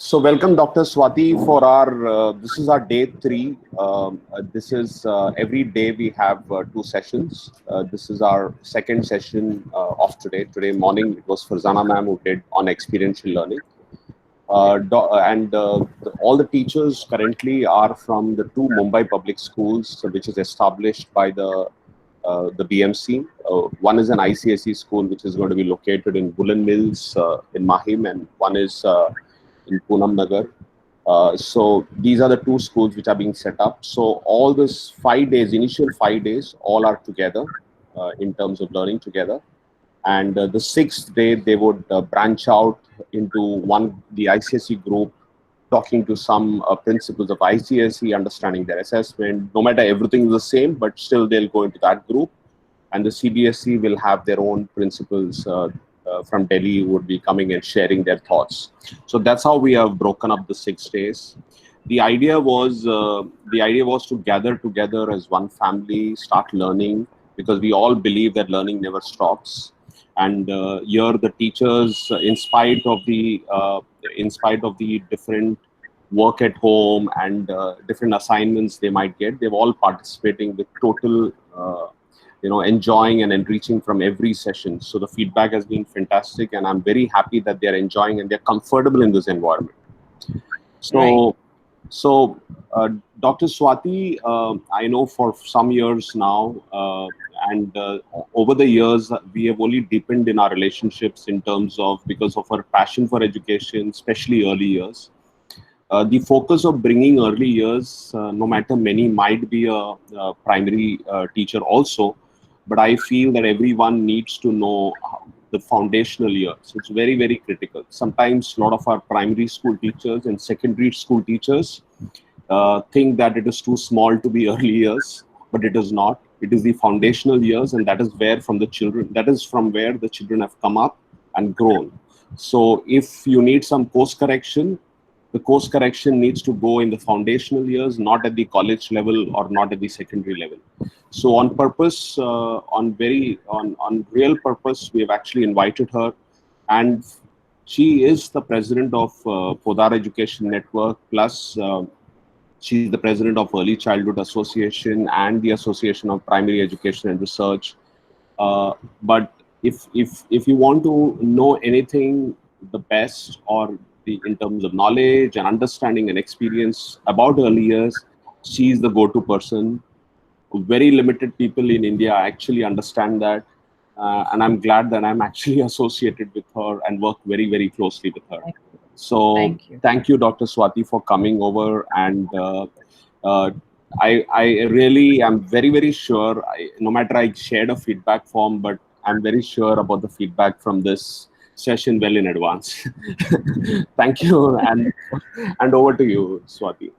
So welcome Dr. Swati for our, this is our day 3. This is every day we have 2 sessions. This is our second session of today. Today morning it was Farzana ma'am who did on experiential learning. All the teachers currently are from the 2 Mumbai public schools, which is established by the BMC. One is an ICSE school, which is going to be located in Bullen Mills in Mahim, and one is in Poonam Nagar. So these are the 2 schools which are being set up. So all this 5 days, initial 5 days, all are together in terms of learning together. And the 6th day, they would branch out into the ICSE group, talking to some principals of ICSE, understanding their assessment. No matter everything is the same, but still they'll go into that group. And the CBSE will have their own principals from Delhi who would be coming and sharing their thoughts. So that's how we have broken up the 6 days. The idea was to gather together as one family, start learning, because we all believe that learning never stops. And here the teachers, in spite of the different work at home and different assignments they might get, they're all participating with total enjoying and enriching from every session. So the feedback has been fantastic, and I'm very happy that they're enjoying and they're comfortable in this environment. So, right. So Dr. Swati, I know for some years now, and over the years, we have only deepened in our relationships in terms of, because of her passion for education, especially early years. The focus of bringing early years, no matter many might be a primary teacher also, but I feel that everyone needs to know the foundational years. It's very, very critical. Sometimes a lot of our primary school teachers and secondary school teachers think that it is too small to be early years, but it is not. It is the foundational years, and that is where from the children, that is from where the children have come up and grown. So if you need some course correction, the course correction needs to go in the foundational years, not at the college level or not at the secondary level. So on purpose, on real purpose, we have actually invited her, and she is the president of Podar Education Network, plus she's the president of Early Childhood Association and the Association of Primary Education and Research. But if you want to know anything the best, or in terms of knowledge and understanding and experience about early years, she is the go-to person. Very limited people in India actually understand that, and I'm glad that I'm actually associated with her and work very, very closely with her. So thank you, Dr. Swati, for coming over. And I really am very, very sure, no matter I shared a feedback form, but I'm very sure about the feedback from this session well in advance. Thank you, and over to you, Swati.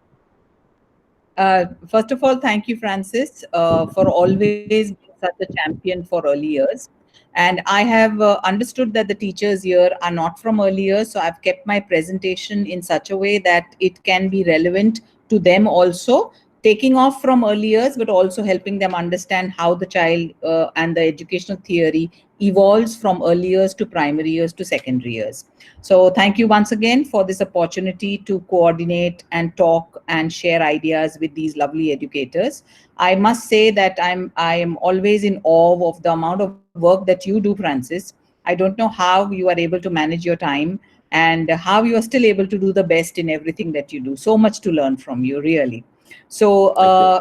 First of all, thank you, Francis, for always being such a champion for early years. And I have understood that the teachers here are not from early years, so I've kept my presentation in such a way that it can be relevant to them also, taking off from early years, but also helping them understand how the child and the educational theory evolves from early years to primary years to secondary years. So thank you once again for this opportunity to coordinate and talk and share ideas with these lovely educators. I must say that I am always in awe of the amount of work that you do, Francis. I don't know how you are able to manage your time and how you are still able to do the best in everything that you do. So much to learn from you, really. So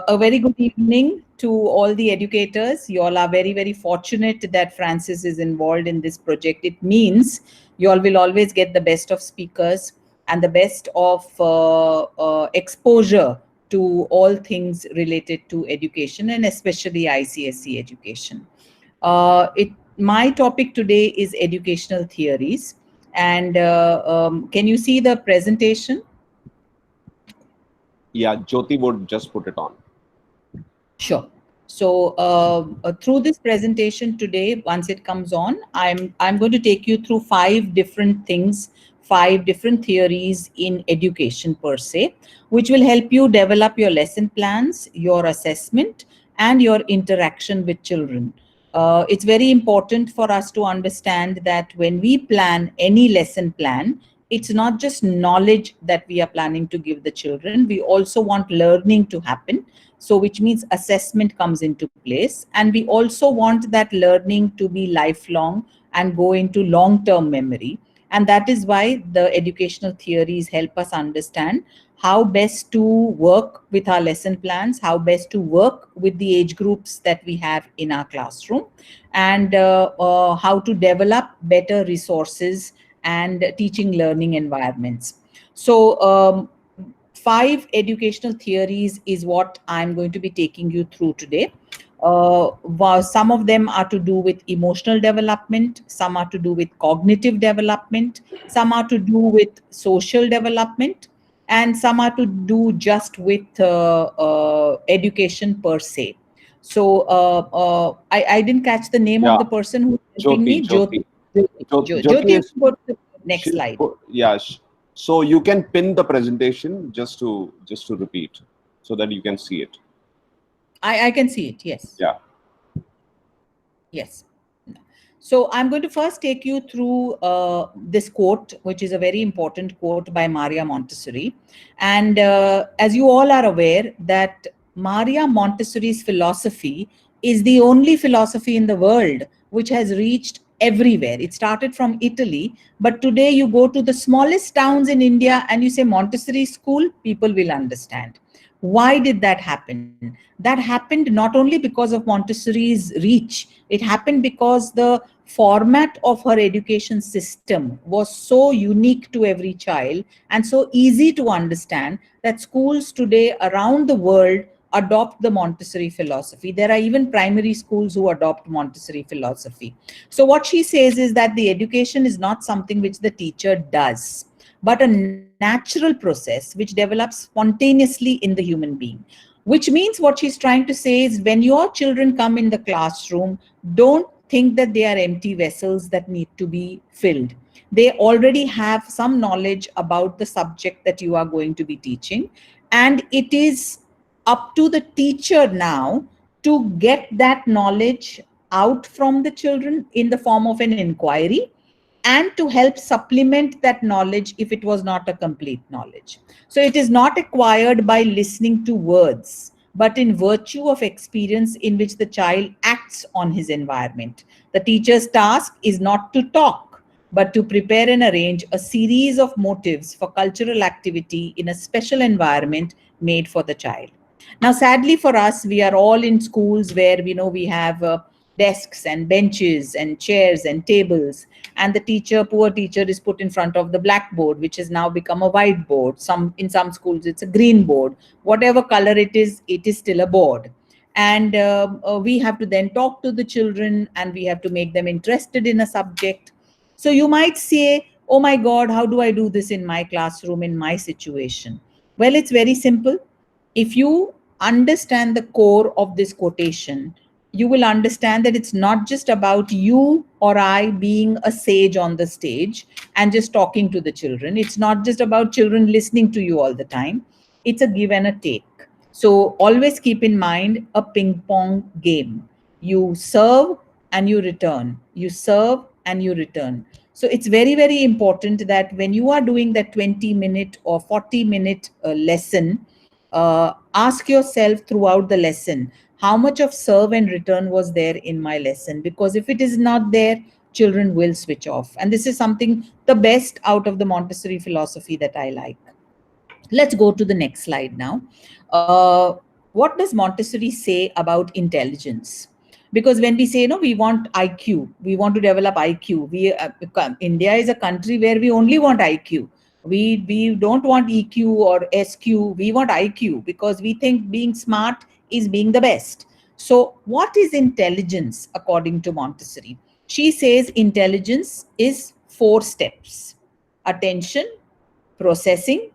a very good evening to all the educators. You all are very, very fortunate that Francis is involved in this project. It means you all will always get the best of speakers and the best of exposure to all things related to education, and especially ICSE education. My topic today is educational theories. And can you see the presentation? Yeah, Jyoti would just put it on. Sure. So through this presentation today, once it comes on, I'm going to take you through 5 different things, 5 different theories in education per se, which will help you develop your lesson plans, your assessment, and your interaction with children. It's very important for us to understand that when we plan any lesson plan, it's not just knowledge that we are planning to give the children. We also want learning to happen. So which means assessment comes into place. And we also want that learning to be lifelong and go into long-term memory. And that is why the educational theories help us understand how best to work with our lesson plans, how best to work with the age groups that we have in our classroom, and how to develop better resources and teaching learning environments. So 5 educational theories is what I'm going to be taking you through today. Some of them are to do with emotional development, some are to do with cognitive development, some are to do with social development, and some are to do just with education per se. So I didn't catch the name of Yeah, the person who's helping Jyoti, me. Jyoti. Jyoti. Jyoti Jyoti, you is, can go to the next she's, slide. yeah. So you can pin the presentation just to repeat so that you can see it. I can see it. Yes. Yeah. Yes. So I'm going to first take you through this quote, which is a very important quote by Maria Montessori. And as you all are aware, that Maria Montessori's philosophy is the only philosophy in the world which has reached everywhere. It started from Italy, but today you go to the smallest towns in India and you say Montessori school, people will understand. Why did that happen? That happened not only because of Montessori's reach, it happened because the format of her education system was so unique to every child and so easy to understand that schools today around the world adopt the Montessori philosophy. There are even primary schools who adopt Montessori philosophy. So what she says is that the education is not something which the teacher does, but a natural process which develops spontaneously in the human being. Which means what she's trying to say is when your children come in the classroom, don't think that they are empty vessels that need to be filled. They already have some knowledge about the subject that you are going to be teaching. And it is up to the teacher now to get that knowledge out from the children in the form of an inquiry and to help supplement that knowledge if it was not a complete knowledge. So it is not acquired by listening to words, but in virtue of experience in which the child acts on his environment. The teacher's task is not to talk, but to prepare and arrange a series of motives for cultural activity in a special environment made for the child. Now, sadly for us, we are all in schools where we have desks and benches and chairs and tables, and the teacher, poor teacher, is put in front of the blackboard, which has now become a whiteboard. In some schools it's a green board. Whatever color it is still a board. And we have to then talk to the children and we have to make them interested in a subject. So you might say, oh my God, how do I do this in my classroom, in my situation? Well, it's very simple. If you understand the core of this quotation, you will understand that it's not just about you or I being a sage on the stage and just talking to the children. It's not just about children listening to you all the time. It's a give and a take. So always keep in mind a ping pong game. You serve and you return. You serve and you return. So it's very, very important that when you are doing that 20-minute or 40-minute lesson, ask yourself throughout the lesson, how much of serve and return was there in my lesson? Because if it is not there, children will switch off. And this is something, the best out of the Montessori philosophy that I like. Let's go to the next slide now. What does Montessori say about intelligence? Because when we say, we want IQ, we want to develop IQ. India is a country where we only want IQ. We don't want EQ or SQ. We want IQ because we think being smart is being the best. So what is intelligence according to Montessori? She says intelligence is 4 steps: attention, processing,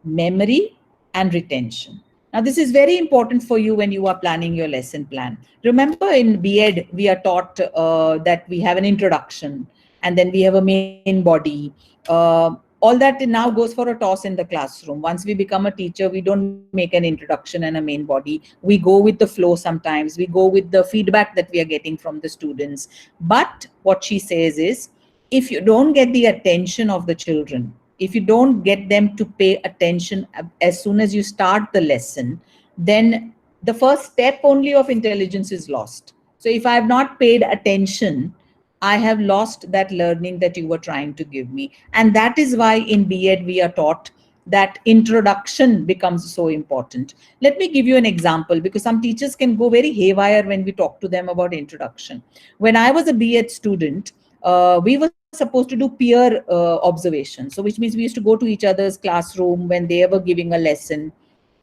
memory, and retention. Now, this is very important for you when you are planning your lesson plan. Remember, in B.Ed, we are taught that we have an introduction and then we have a main body. All that now goes for a toss in the classroom. Once we become a teacher, we don't make an introduction and a main body. We go with the flow sometimes. We go with the feedback that we are getting from the students. But what she says is, if you don't get the attention of the children, if you don't get them to pay attention as soon as you start the lesson, then the first step only of intelligence is lost. So if I have not paid attention, I have lost that learning that you were trying to give me. And that is why in B.Ed we are taught that introduction becomes so important. Let me give you an example, because some teachers can go very haywire when we talk to them about introduction. When I was a B.Ed student, we were supposed to do peer observation. So which means we used to go to each other's classroom when they were giving a lesson.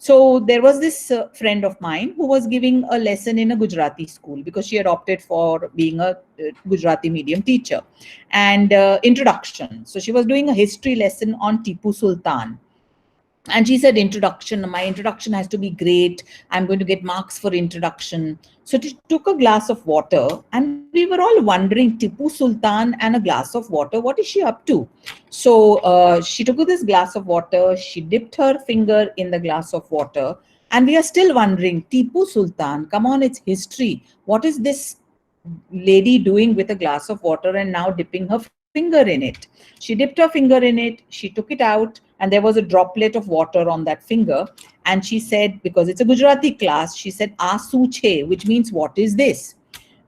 So there was this friend of mine who was giving a lesson in a Gujarati school because she had opted for being a Gujarati medium teacher. And introduction. So she was doing a history lesson on Tipu Sultan. And she said, my introduction has to be great. I'm going to get marks for introduction. So she took a glass of water, and we were all wondering, Tipu Sultan and a glass of water, what is she up to? So she took this glass of water, she dipped her finger in the glass of water, and we are still wondering, Tipu Sultan, come on, it's history. What is this lady doing with a glass of water and now dipping her finger in it? She dipped her finger in it, she took it out, and there was a droplet of water on that finger. And she said, because it's a Gujarati class, she said, Asu che, which means, what is this?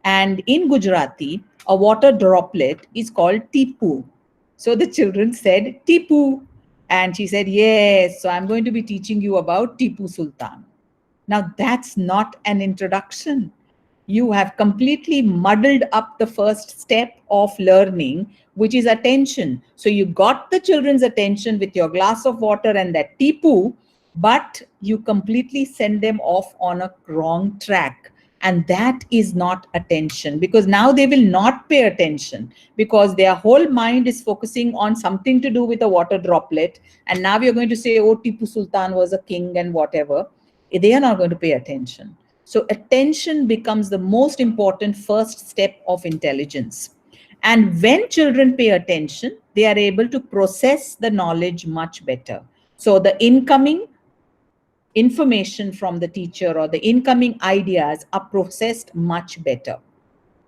And in Gujarati, a water droplet is called tipu. So the children said, Tipu. And she said, yes, so I'm going to be teaching you about Tipu Sultan. Now, that's not an introduction. You have completely muddled up the first step of learning, which is attention. So you got the children's attention with your glass of water and that tipu, but you completely send them off on a wrong track. And that is not attention, because now they will not pay attention because their whole mind is focusing on something to do with a water droplet. And now you're going to say, oh, Tipu Sultan was a king and whatever. They are not going to pay attention. So attention becomes the most important first step of intelligence. And when children pay attention, they are able to process the knowledge much better. So the incoming information from the teacher or the incoming ideas are processed much better.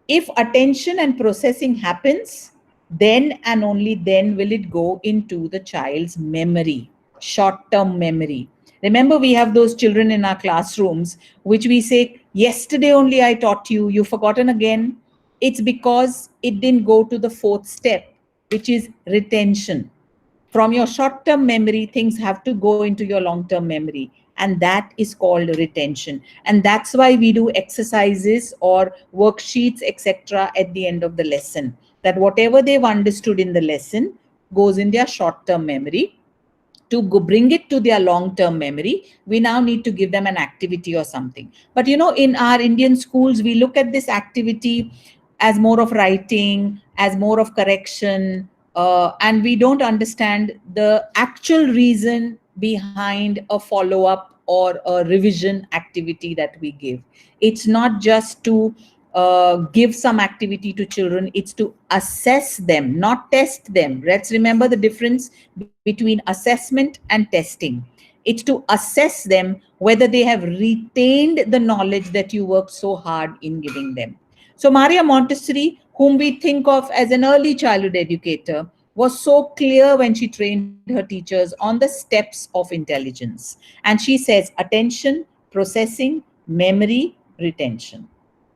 If attention and processing happens, then and only then will it go into the child's memory, short-term memory. Remember, we have those children in our classrooms, which we say, yesterday only I taught you, you've forgotten again. It's because it didn't go to the fourth step, which is retention. From your short-term memory, things have to go into your long-term memory. And that is called retention. And that's why we do exercises or worksheets, etc. at the end of the lesson. That whatever they've understood in the lesson goes in their short-term memory. To go bring it to their long-term memory, we now need to give them an activity or something. But you know, in our Indian schools, we look at this activity as more of writing, as more of correction, and we don't understand the actual reason behind a follow-up or a revision activity that we give. It's not just to give some activity to children, it's to assess them, not test them. Let's remember the difference between assessment and testing. It's to assess them whether they have retained the knowledge that you worked so hard in giving them. So Maria Montessori, whom we think of as an early childhood educator, was so clear when she trained her teachers on the steps of intelligence. And she says attention, processing, memory, retention.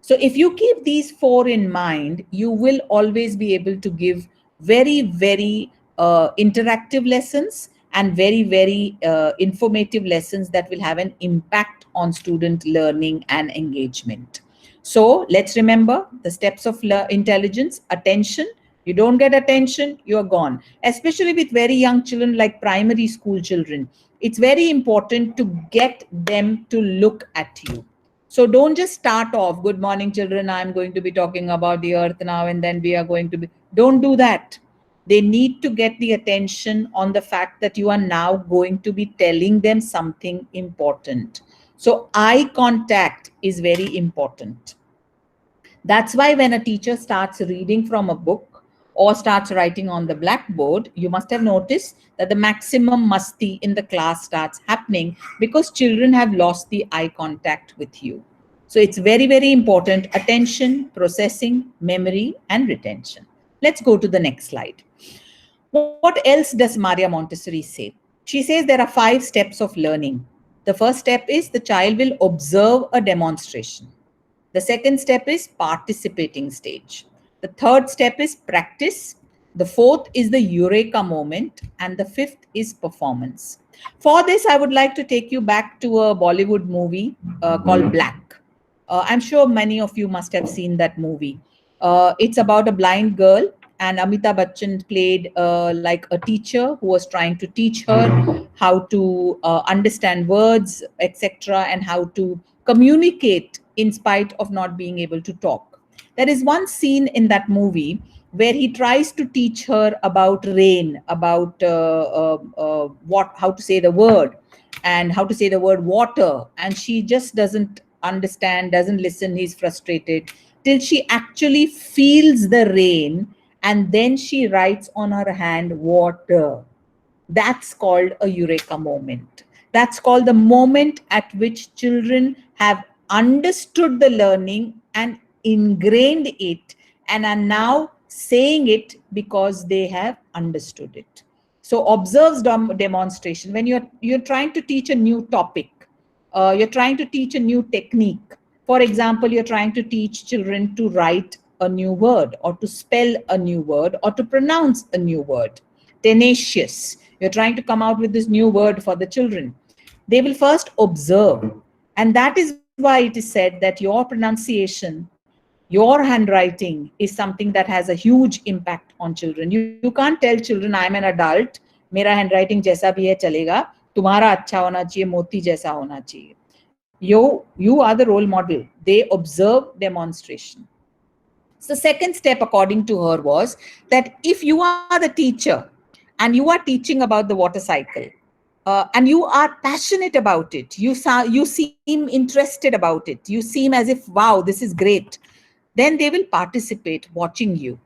So if you keep these four in mind, you will always be able to give very, very interactive lessons and very, very informative lessons that will have an impact on student learning and engagement. So let's remember the steps of intelligence: attention. You don't get attention, you're gone. Especially with very young children like primary school children, it's very important to get them to look at you. So don't just start off, good morning children, I'm going to be talking about the earth now, and then we are going to be, don't do that. They need to get the attention on the fact that you are now going to be telling them something important. So eye contact is very important. That's why when a teacher starts reading from a book or starts writing on the blackboard, you must have noticed that the maximum masti in the class starts happening because children have lost the eye contact with you. So it's very, very important: attention, processing, memory, and retention. Let's go to the next slide. What else does Maria Montessori say? She says there are 5 steps of learning. The first step is the child will observe a demonstration. The second step is participating stage. The third step is practice. The fourth is the eureka moment. And the fifth is performance. For this, I would like to take you back to a Bollywood movie called Black. I'm sure many of you must have seen that movie. It's about a blind girl, and Amitabh Bachchan played like a teacher who was trying to teach her how to understand words, etc., and how to communicate in spite of not being able to talk. There is one scene in that movie where he tries to teach her about rain, about how to say the word, and how to say the word water, and she just doesn't understand, doesn't listen. He's frustrated till she actually feels the rain, and then she writes on her hand water. That's called a eureka moment. That's called the moment at which children have understood the learning and ingrained it, and are now saying it because they have understood it. So observes demonstration. When you're trying to teach a new topic, you're trying to teach a new technique. For example, you're trying to teach children to write a new word, or to spell a new word, or to pronounce a new word. Tenacious. You're trying to come out with this new word for the children. They will first observe. And that is why it is said that your pronunciation, your handwriting is something that has a huge impact on children. You can't tell children, I'm an adult, मेरा handwriting जैसा भी है चलेगा, तुम्हारा अच्छा होना चाहिए, मोती जैसा होना चाहिए. You are the role model. They observe demonstration. So the second step, according to her, was that if you are the teacher and you are teaching about the water cycle, and you are passionate about it, you seem interested about it, you seem as if, wow, this is great, then they will participate watching you.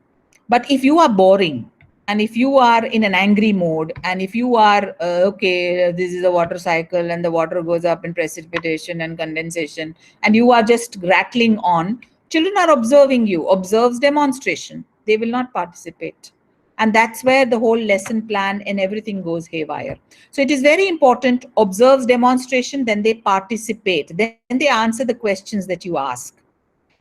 But if you are boring, and if you are in an angry mode, and if you are, okay, this is a water cycle and the water goes up in precipitation and condensation, and you are just rattling on, children are observing you, observes demonstration, they will not participate. And that's where the whole lesson plan and everything goes haywire. So it is very important, observes demonstration, then they participate, then they answer the questions that you ask,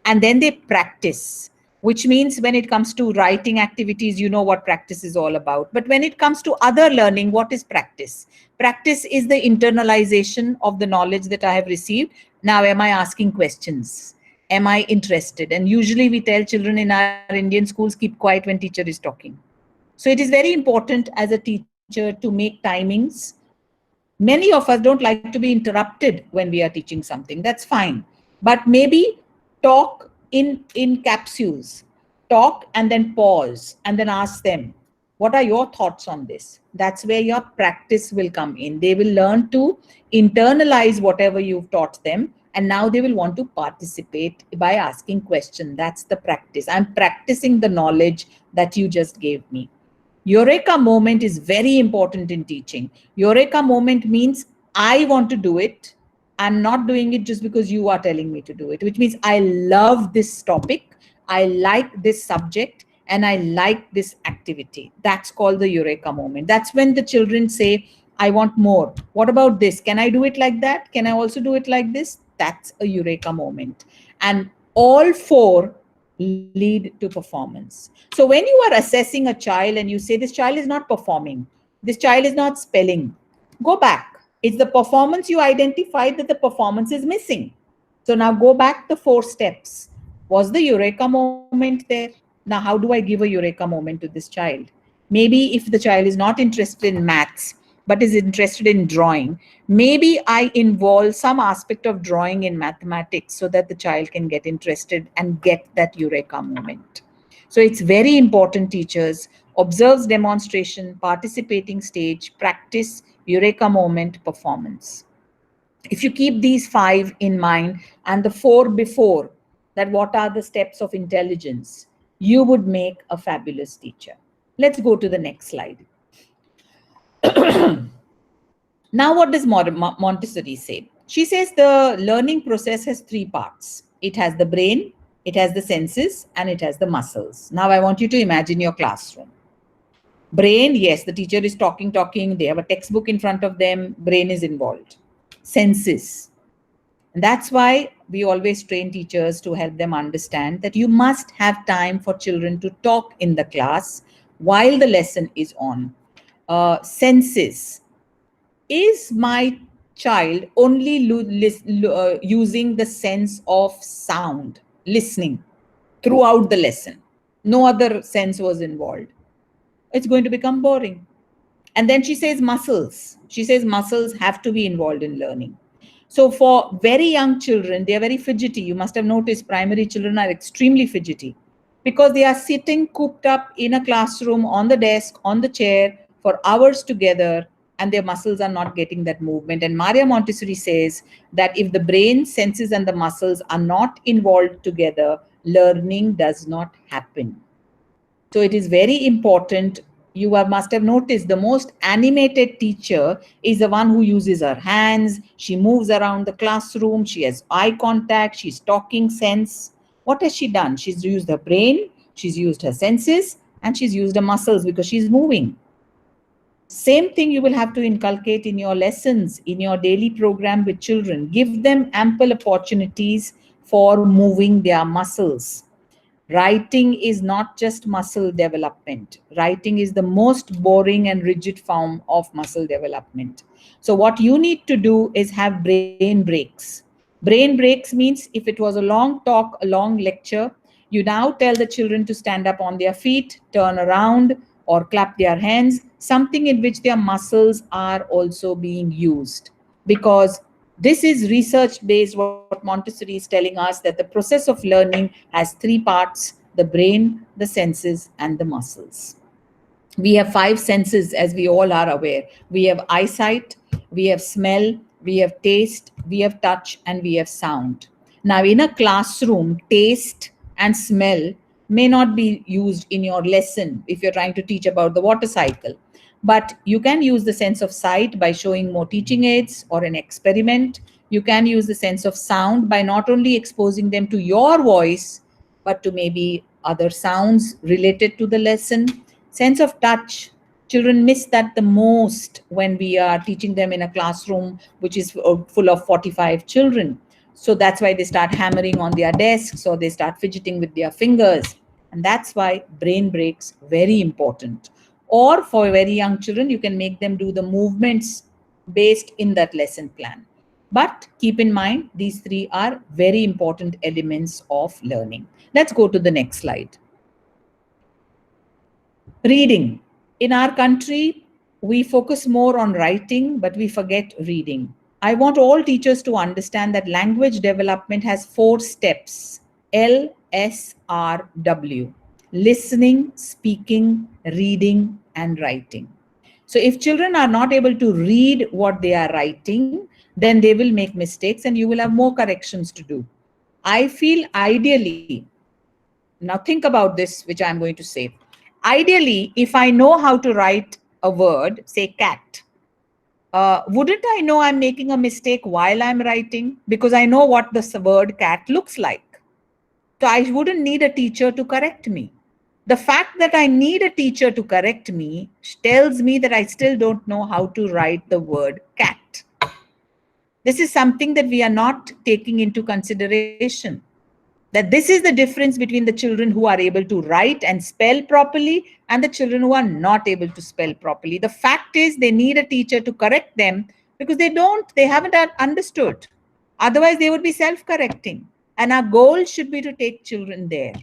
and then they practice, which means when it comes to writing activities, you know what practice is all about. But when it comes to other learning, what is practice? Practice is the internalization of the knowledge that I have received. Now, am I asking questions? Am I interested? And usually we tell children in our Indian schools, keep quiet when teacher is talking. So it is very important as a teacher to make timings. Many of us don't like to be interrupted when we are teaching something. That's fine. But maybe talk in capsules. Talk and then pause and then ask them, what are your thoughts on this? That's where your practice will come in. They will learn to internalize whatever you've taught them, and now they will want to participate by asking questions. That's the practice. I'm practicing the knowledge that you just gave me. Eureka moment is very important in teaching. Eureka moment means I want to do it. I'm not doing it just because you are telling me to do it, which means I love this topic, I like this subject, and I like this activity. That's called the Eureka moment. That's when the children say, I want more. What about this? Can I do it like that? Can I also do it like this? That's a Eureka moment. And all 4 lead to performance. So when you are assessing a child and you say, this child is not performing, this child is not spelling, go back. It's the performance you identified that the performance is missing. So now go back the 4 steps. Was the Eureka moment there? Now, how do I give a Eureka moment to this child? Maybe if the child is not interested in maths, but is interested in drawing, maybe I involve some aspect of drawing in mathematics so that the child can get interested and get that Eureka moment. So it's very important, teachers, observes demonstration, participating stage, practice, Eureka moment, performance. If you keep these 5 in mind and the 4 before, that what are the steps of intelligence, you would make a fabulous teacher. Let's go to the next slide. Now, what does Montessori say? She says the learning process has 3 parts. It has the brain, it has the senses, and it has the muscles. Now, I want you to imagine your classroom. Brain, yes, the teacher is talking, they have a textbook in front of them, brain is involved. Senses. And that's why we always train teachers to help them understand that you must have time for children to talk in the class while the lesson is on. Senses. Is my child only using the sense of sound, listening throughout the lesson? No other sense was involved. It's going to become boring. And then she says muscles. She says muscles have to be involved in learning. So for very young children, they are very fidgety. You must have noticed primary children are extremely fidgety because they are sitting cooped up in a classroom on the desk, on the chair for hours together, and their muscles are not getting that movement. And Maria Montessori says that if the brain, senses, and the muscles are not involved together, learning does not happen. So it is very important. Must have noticed the most animated teacher is the one who uses her hands. She moves around the classroom. She has eye contact. She's talking sense. What has she done? She's used her brain. She's used her senses. And she's used her muscles because she's moving. Same thing you will have to inculcate in your lessons, in your daily program with children. Give them ample opportunities for moving their muscles. Writing is not just muscle development. Writing is the most boring and rigid form of muscle development. So what you need to do is have brain breaks. Brain breaks means if it was a long talk, a long lecture, you now tell the children to stand up on their feet, turn around, or clap their hands, something in which their muscles are also being used. Because this is research based, what Montessori is telling us, that the process of learning has three parts: the brain, the senses, and the muscles. We have five senses, as we all are aware. We have eyesight, we have smell, we have taste, we have touch, and we have sound. Now, in a classroom, taste and smell may not be used in your lesson if you're trying to teach about the water cycle. But you can use the sense of sight by showing more teaching aids or an experiment. You can use the sense of sound by not only exposing them to your voice, but to maybe other sounds related to the lesson. Sense of touch. Children miss that the most when we are teaching them in a classroom which is full of 45 children. So that's why they start hammering on their desks or they start fidgeting with their fingers. And that's why brain breaks very important. Or for very young children, you can make them do the movements based in that lesson plan. But keep in mind, these three are very important elements of learning. Let's go to the next slide. Reading. In our country, we focus more on writing, but we forget reading. I want all teachers to understand that language development has 4 steps: LSRW: listening, speaking, reading, and writing. So if children are not able to read what they are writing, then they will make mistakes and you will have more corrections to do. I feel ideally, now think about this, which I'm going to say. Ideally, if I know how to write a word, say cat, wouldn't I know I'm making a mistake while I'm writing? Because I know what the word cat looks like. So I wouldn't need a teacher to correct me. The fact that I need a teacher to correct me tells me that I still don't know how to write the word cat. This is something that we are not taking into consideration. That this is the difference between the children who are able to write and spell properly and the children who are not able to spell properly. The fact is they need a teacher to correct them because they haven't understood. Otherwise, they would be self-correcting. And our goal should be to take children there.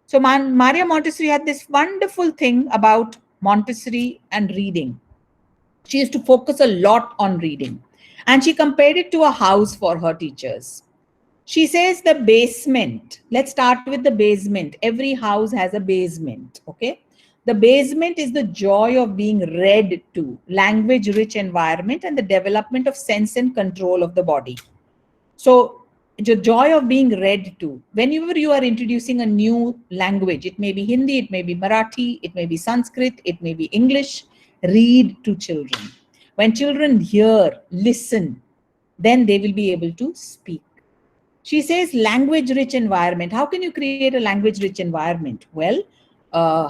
So Maria Montessori had this wonderful thing about Montessori and reading. She used to focus a lot on reading. And she compared it to a house for her teachers. She says the basement. Let's start with the basement. Every house has a basement, okay? The basement is the joy of being read to, language-rich environment, and the development of sense and control of the body. So the joy of being read to. Whenever you are introducing a new language, it may be Hindi, it may be Marathi, it may be Sanskrit, it may be English, read to children. When children hear, listen, then they will be able to speak. She says language-rich environment. How can you create a language-rich environment? Well,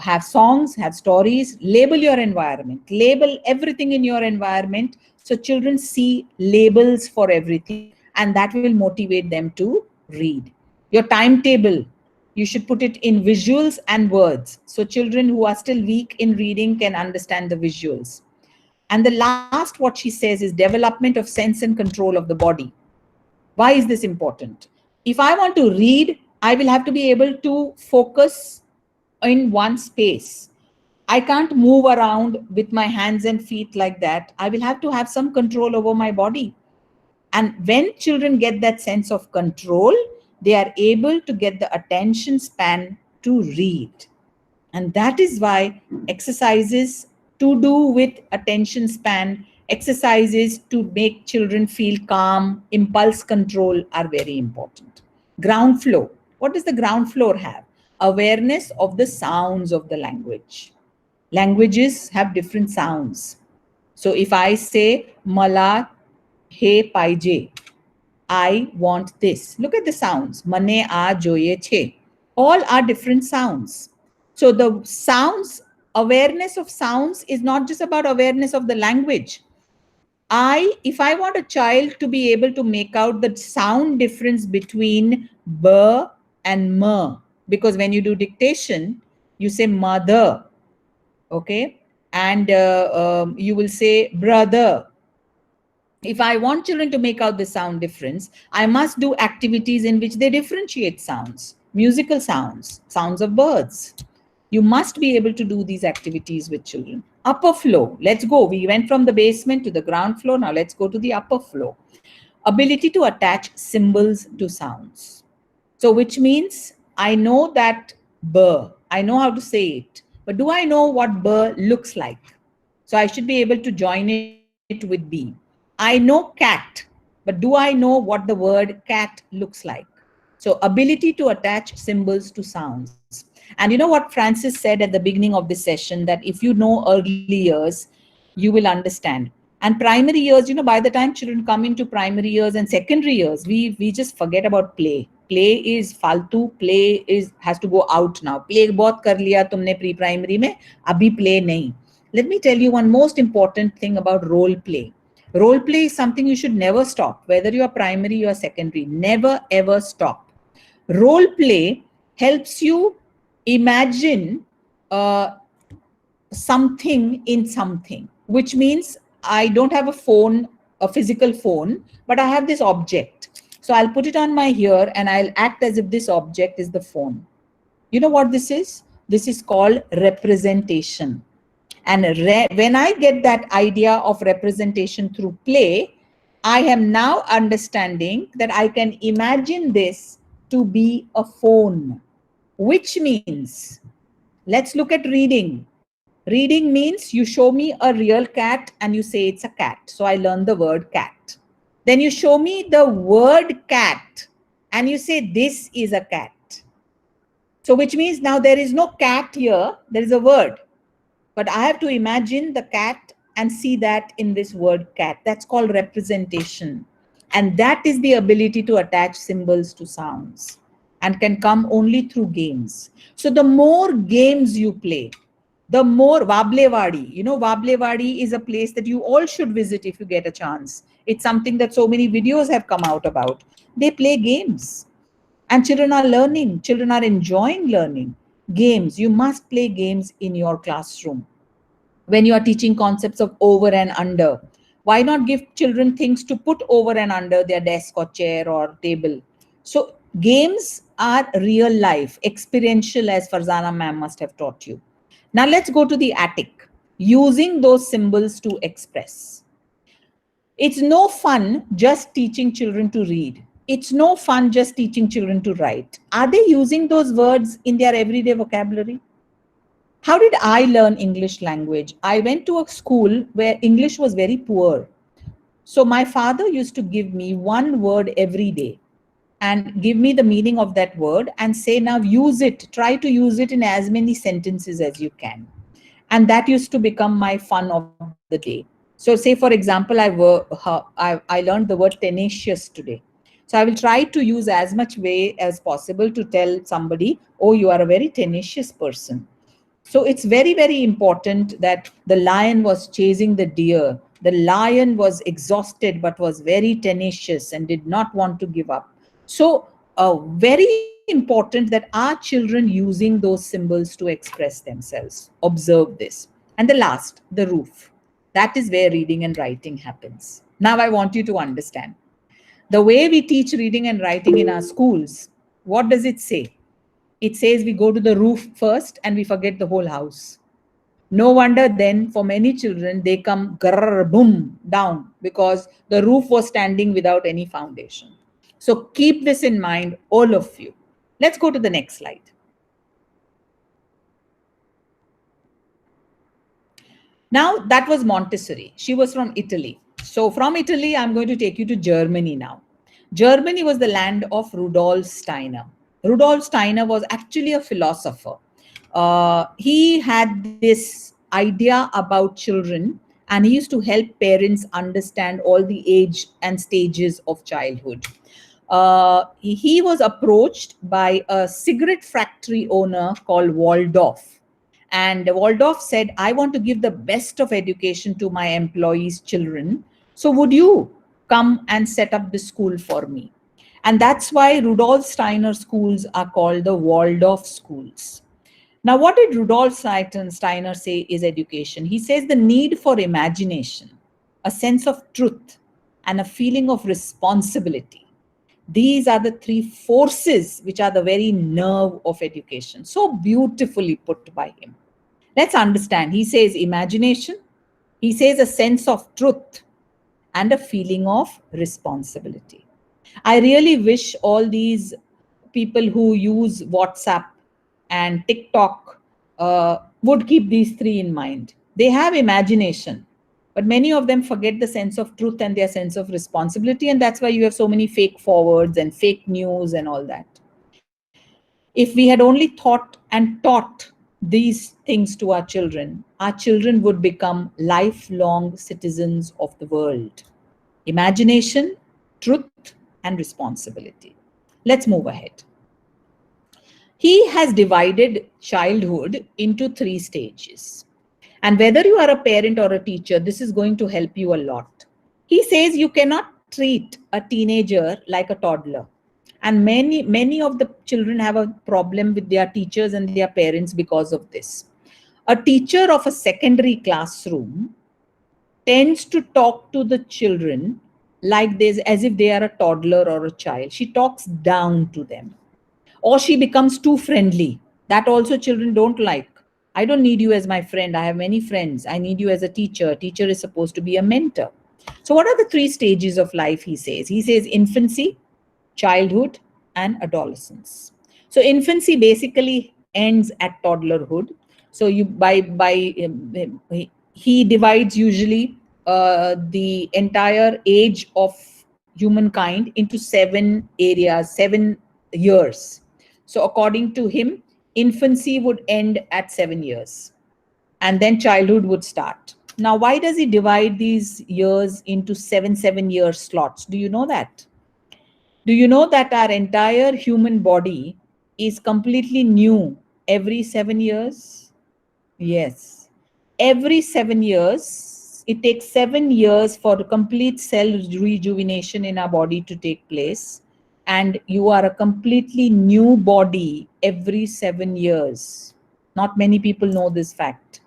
have songs, have stories. Label your environment, label everything in your environment, so children see labels for everything, and that will motivate them to read. Your timetable, you should put it in visuals and words, so children who are still weak in reading can understand the visuals. And the last, what she says, is development of sense and control of the body. Why is this important? If I want to read, I will have to be able to focus in one space. I can't move around with my hands and feet like that. I will have to have some control over my body. And when children get that sense of control, they are able to get the attention span to read. And that is why exercises to do with attention span, exercises to make children feel calm, impulse control are very important. Ground floor. What does the ground floor have? Awareness of the sounds of the language. Languages have different sounds. So if I say mala he paije, I want this. Look at the sounds. Mane a joye che. All are different sounds. So the sounds, awareness of sounds is not just about awareness of the language. If I want a child to be able to make out the sound difference between b and m, because when you do dictation, you say mother, okay? And you will say brother. If I want children to make out the sound difference, I must do activities in which they differentiate sounds, musical sounds, sounds of birds. You must be able to do these activities with children. Upper floor, let's go. We went from the basement to the ground floor. Now let's go to the upper floor. Ability to attach symbols to sounds. So which means I know that burr, I know how to say it, but do I know what burr looks like? So I should be able to join it with B. I know cat, but do I know what the word cat looks like? So ability to attach symbols to sounds. And you know what Francis said at the beginning of this session, that if you know early years, you will understand. And primary years, you know, by the time children come into primary years and secondary years, we just forget about play. Play is faltu, play has to go out now. Play bahut kar liya tumne pre-primary mein, abhi play nahi. Let me tell you one most important thing about role play. Role play is something you should never stop, whether you are primary or secondary. Never ever stop. Role play helps you imagine something in something, which means I don't have a phone, a physical phone, but I have this object. So I'll put it on my ear and I'll act as if this object is the phone. You know what this is? This is called representation. And when I get that idea of representation through play, I am now understanding that I can imagine this to be a phone, which means, let's look at reading. Reading means you show me a real cat and you say it's a cat. So I learn the word cat. Then you show me the word cat and you say this is a cat. So which means now there is no cat here, there is a word. But I have to imagine the cat and see that in this word cat. That's called representation. And that is the ability to attach symbols to sounds and can come only through games. So the more games you play, the more Vablewadi, you know, Vablewadi is a place that you all should visit if you get a chance. It's something that so many videos have come out about. They play games and children are learning. Children are enjoying learning. Games, you must play games in your classroom. When you are teaching concepts of over and under, why not give children things to put over and under their desk or chair or table? So games are real life, experiential, as Farzana ma'am must have taught you. Now let's go to the attic, using those symbols to express. It's no fun just teaching children to read. It's no fun just teaching children to write. Are they using those words in their everyday vocabulary? How did I learn English language? I went to a school where English was very poor. So my father used to give me one word every day and give me the meaning of that word and say, now use it, try to use it in as many sentences as you can. And that used to become my fun of the day. So say, for example, I learned the word tenacious today. So I will try to use as much way as possible to tell somebody, oh, you are a very tenacious person. So it's very, very important that the lion was chasing the deer. The lion was exhausted but was very tenacious and did not want to give up. So, very important that our children using those symbols to express themselves. Observe this. And the last, the roof. That is where reading and writing happens. Now, I want you to understand the way we teach reading and writing in our schools. What does it say? It says we go to the roof first and we forget the whole house. No wonder then for many children, they come grrr, boom, down because the roof was standing without any foundation. So keep this in mind, all of you. Let's go to the next slide. Now, that was Montessori. She was from Italy. So from Italy, I'm going to take you to Germany now. Germany was the land of Rudolf Steiner. Rudolf Steiner was actually a philosopher. He had this idea about children, and he used to help parents understand all the age and stages of childhood. He was approached by a cigarette factory owner called Waldorf. And Waldorf said, I want to give the best of education to my employees' children. So would you come and set up the school for me? And that's why Rudolf Steiner schools are called the Waldorf schools. Now, what did Rudolf Steiner say is education? He says the need for imagination, a sense of truth, and a feeling of responsibility. These are the three forces which are the very nerve of education. So beautifully put by him. Let's understand. He says imagination, he says a sense of truth, and a feeling of responsibility. I really wish all these people who use WhatsApp and TikTok would keep these three in mind. They have imagination, but many of them forget the sense of truth and their sense of responsibility. And that's why you have so many fake forwards and fake news and all that. If we had only thought and taught these things to our children would become lifelong citizens of the world. Imagination, truth, and responsibility. Let's move ahead. He has divided childhood into 3 stages. And whether you are a parent or a teacher, this is going to help you a lot. He says you cannot treat a teenager like a toddler. And many of the children have a problem with their teachers and their parents because of this. A teacher of a secondary classroom tends to talk to the children like this, as if they are a toddler or a child. She talks down to them. Or she becomes too friendly. That also children don't like. I don't need you as my friend. I have many friends. I need you as a teacher. A teacher is supposed to be a mentor. So what are the 3 stages of life, he says? He says infancy, childhood, and adolescence. So infancy basically ends at toddlerhood. So he divides usually the entire age of humankind into 7 areas, 7 years. So according to him, infancy would end at 7 years, and then childhood would start. Now, why does he divide these years into 7-7-year slots? Do you know that? Do you know that our entire human body is completely new every 7 years? Yes. Every 7 years, it takes 7 years for complete cell rejuvenation in our body to take place. And you are a completely new body every 7 years. Not many people know this fact.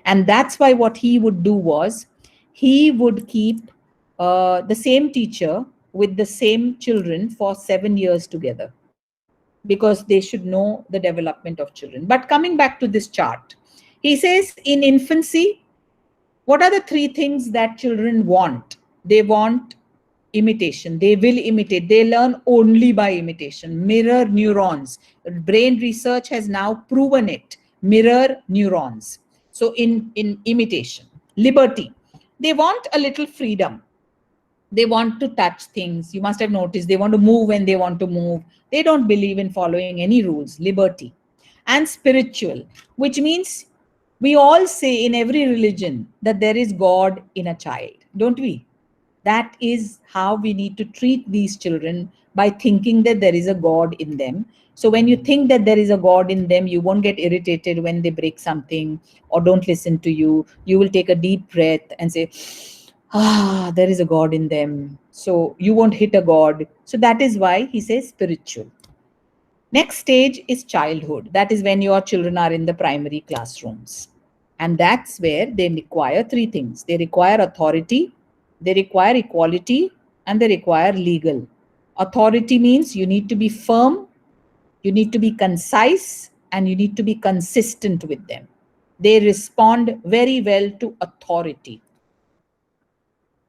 And that's why what he would do was, he would keep the same teacher with the same children for 7 years together, because they should know the development of children. But coming back to this chart, he says in infancy, what are the 3 things that children want? They want imitation. They will imitate. They learn only by imitation. Mirror neurons. Brain research has now proven it. Mirror neurons. So in imitation. Liberty. They want a little freedom. They want to touch things. You must have noticed they want to move when they want to move. They don't believe in following any rules. Liberty. And spiritual, which means we all say in every religion that there is God in a child, don't we? That is how we need to treat these children, by thinking that there is a God in them. So when you think that there is a God in them, you won't get irritated when they break something or don't listen to you. You will take a deep breath and say, there is a God in them. So you won't hit a God. So that is why he says spiritual. Next stage is childhood. That is when your children are in the primary classrooms. And that's where they require three things. They require authority, they require equality, and they require legal. Authority means you need to be firm, you need to be concise, and you need to be consistent with them. They respond very well to authority.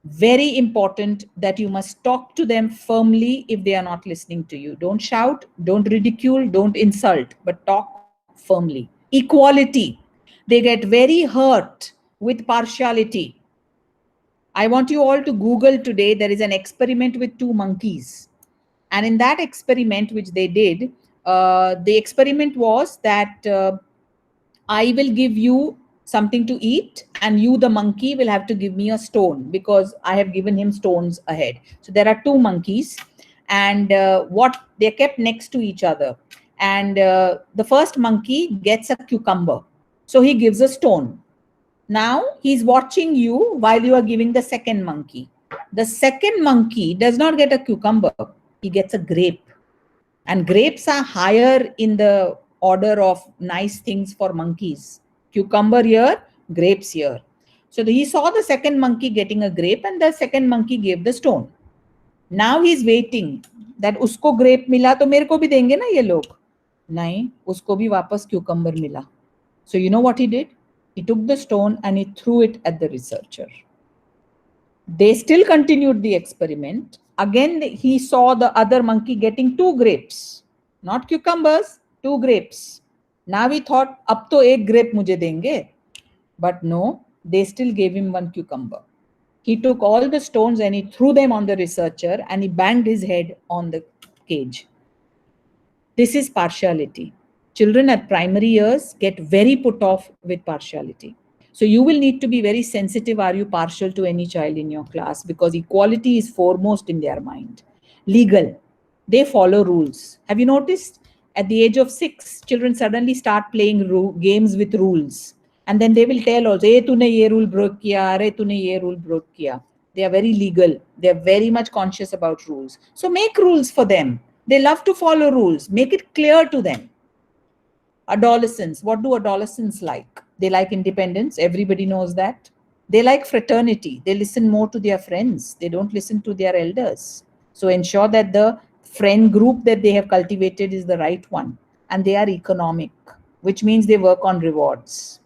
Very important that you must talk to them firmly if they are not listening to you. Don't shout, don't ridicule, don't insult, but talk firmly. Equality. They get very hurt with partiality. I want you all to Google today. There is an experiment with two monkeys. And in that experiment, which they did, the experiment was that I will give you something to eat, and you, the monkey, will have to give me a stone because I have given him stones ahead. So there are two monkeys, and what they're kept next to each other. And the first monkey gets a cucumber. So he gives a stone. Now he's watching you while you are giving the second monkey. The second monkey does not get a cucumber, he gets a grape. And grapes are higher in the order of nice things for monkeys. Cucumber here, grapes here. So he saw the second monkey getting a grape, and the second monkey gave the stone. Now he's waiting that usko grape mila to mere ko bhi denge na ye log. Nahin, usko bhi wapas cucumber mila. So you know what he did? He took the stone and he threw it at the researcher. They still continued the experiment. Again, he saw the other monkey getting two grapes, not cucumbers, two grapes. Now he thought, ab to ek grape mujhe denge. But no, they still gave him one cucumber. He took all the stones and he threw them on the researcher and he banged his head on the cage. This is partiality. Children at primary years get very put off with partiality. So you will need to be very sensitive. Are you partial to any child in your class? Because equality is foremost in their mind. Legal. They follow rules. Have you noticed? At the age of 6, children suddenly start playing games with rules. And then they will tell also, hey, tune ye rule broke kiya, hey, tune ye rule broke kiya. They are very legal. They are very much conscious about rules. So make rules for them. They love to follow rules. Make it clear to them. Adolescents. What do adolescents like? They like independence. Everybody knows that. They like fraternity. They listen more to their friends. They don't listen to their elders. So ensure that the friend group that they have cultivated is the right one. And they are economic, which means they work on rewards.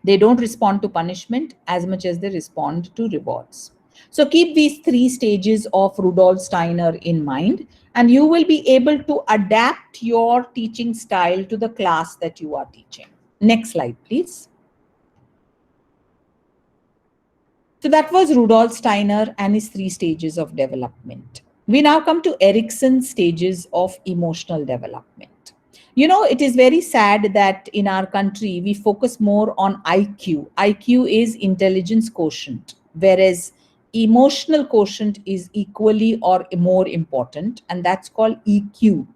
They don't respond to punishment as much as they respond to rewards. So keep these three stages of Rudolf Steiner in mind, and you will be able to adapt your teaching style to the class that you are teaching. Next slide, please. So that was Rudolf Steiner and his three stages of development. We now come to Erikson's stages of emotional development. You know, it is very sad that in our country, we focus more on IQ. IQ is intelligence quotient, whereas emotional quotient is equally or more important, and that's called EQ.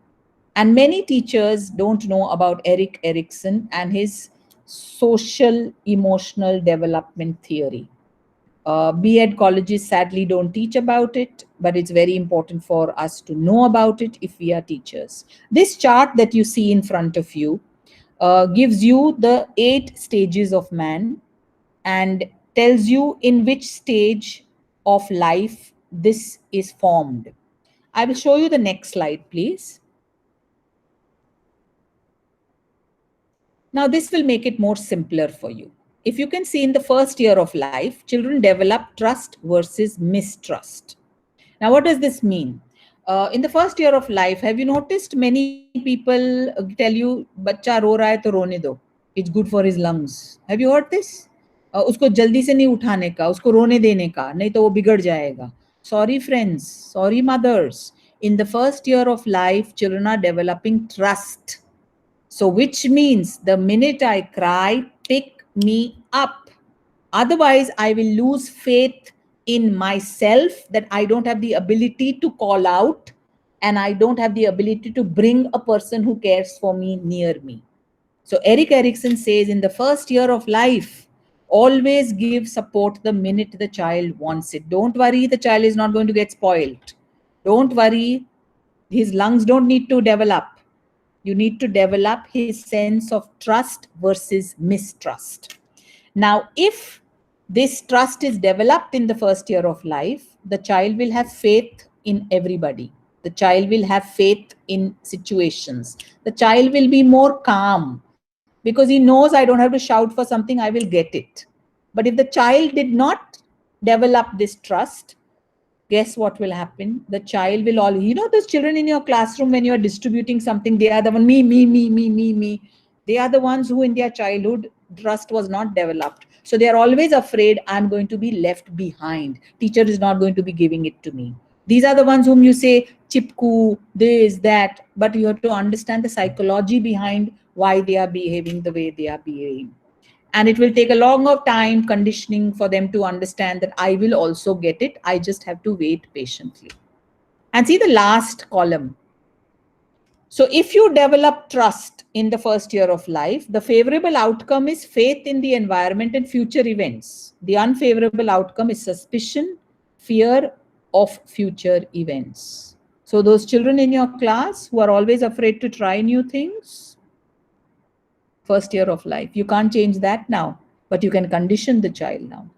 And many teachers don't know about Erik Erikson and his social emotional development theory. B.Ed colleges sadly don't teach about it, but it's very important for us to know about it if we are teachers. This chart that you see in front of you gives you the 8 stages of man and tells you in which stage of life this is formed. I will show you the next slide, please. Now, this will make it more simpler for you. If you can see in the first year of life, children develop trust versus mistrust. Now, what does this mean? In the first year of life, have you noticed many people tell you, "Bachcha ro raha hai to rone do. It's good for his lungs." Have you heard this? उसको जल्दी से नहीं उठाने का, उसको रोने देने का, नहीं तो वो बिगड़ जाएगा. Sorry, friends. Sorry, mothers. In the first year of life, children are developing trust. So which means the minute I cry, pick me up. Otherwise, I will lose faith in myself that I don't have the ability to call out and I don't have the ability to bring a person who cares for me near me. So Erik Erikson says in the first year of life, always give support the minute the child wants it. Don't worry, the child is not going to get spoiled. Don't worry, his lungs don't need to develop. You need to develop his sense of trust versus mistrust. Now, if this trust is developed in the first year of life, the child will have faith in everybody. The child will have faith in situations. The child will be more calm because he knows I don't have to shout for something, I will get it. But if the child did not develop this trust, guess what will happen? The child will all, those children in your classroom, when you are distributing something, they are the one, me. They are the ones who in their childhood trust was not developed. So they are always afraid I'm going to be left behind. Teacher is not going to be giving it to me. These are the ones whom you say, chipku, this, that, but you have to understand the psychology behind why they are behaving the way they are behaving. And it will take a long of time conditioning for them to understand that I will also get it. I just have to wait patiently. And see the last column. So if you develop trust in the first year of life, the favorable outcome is faith in the environment and future events. The unfavorable outcome is suspicion, fear of future events. So those children in your class who are always afraid to try new things, first year of life, you can't change that now, but you can condition the child now.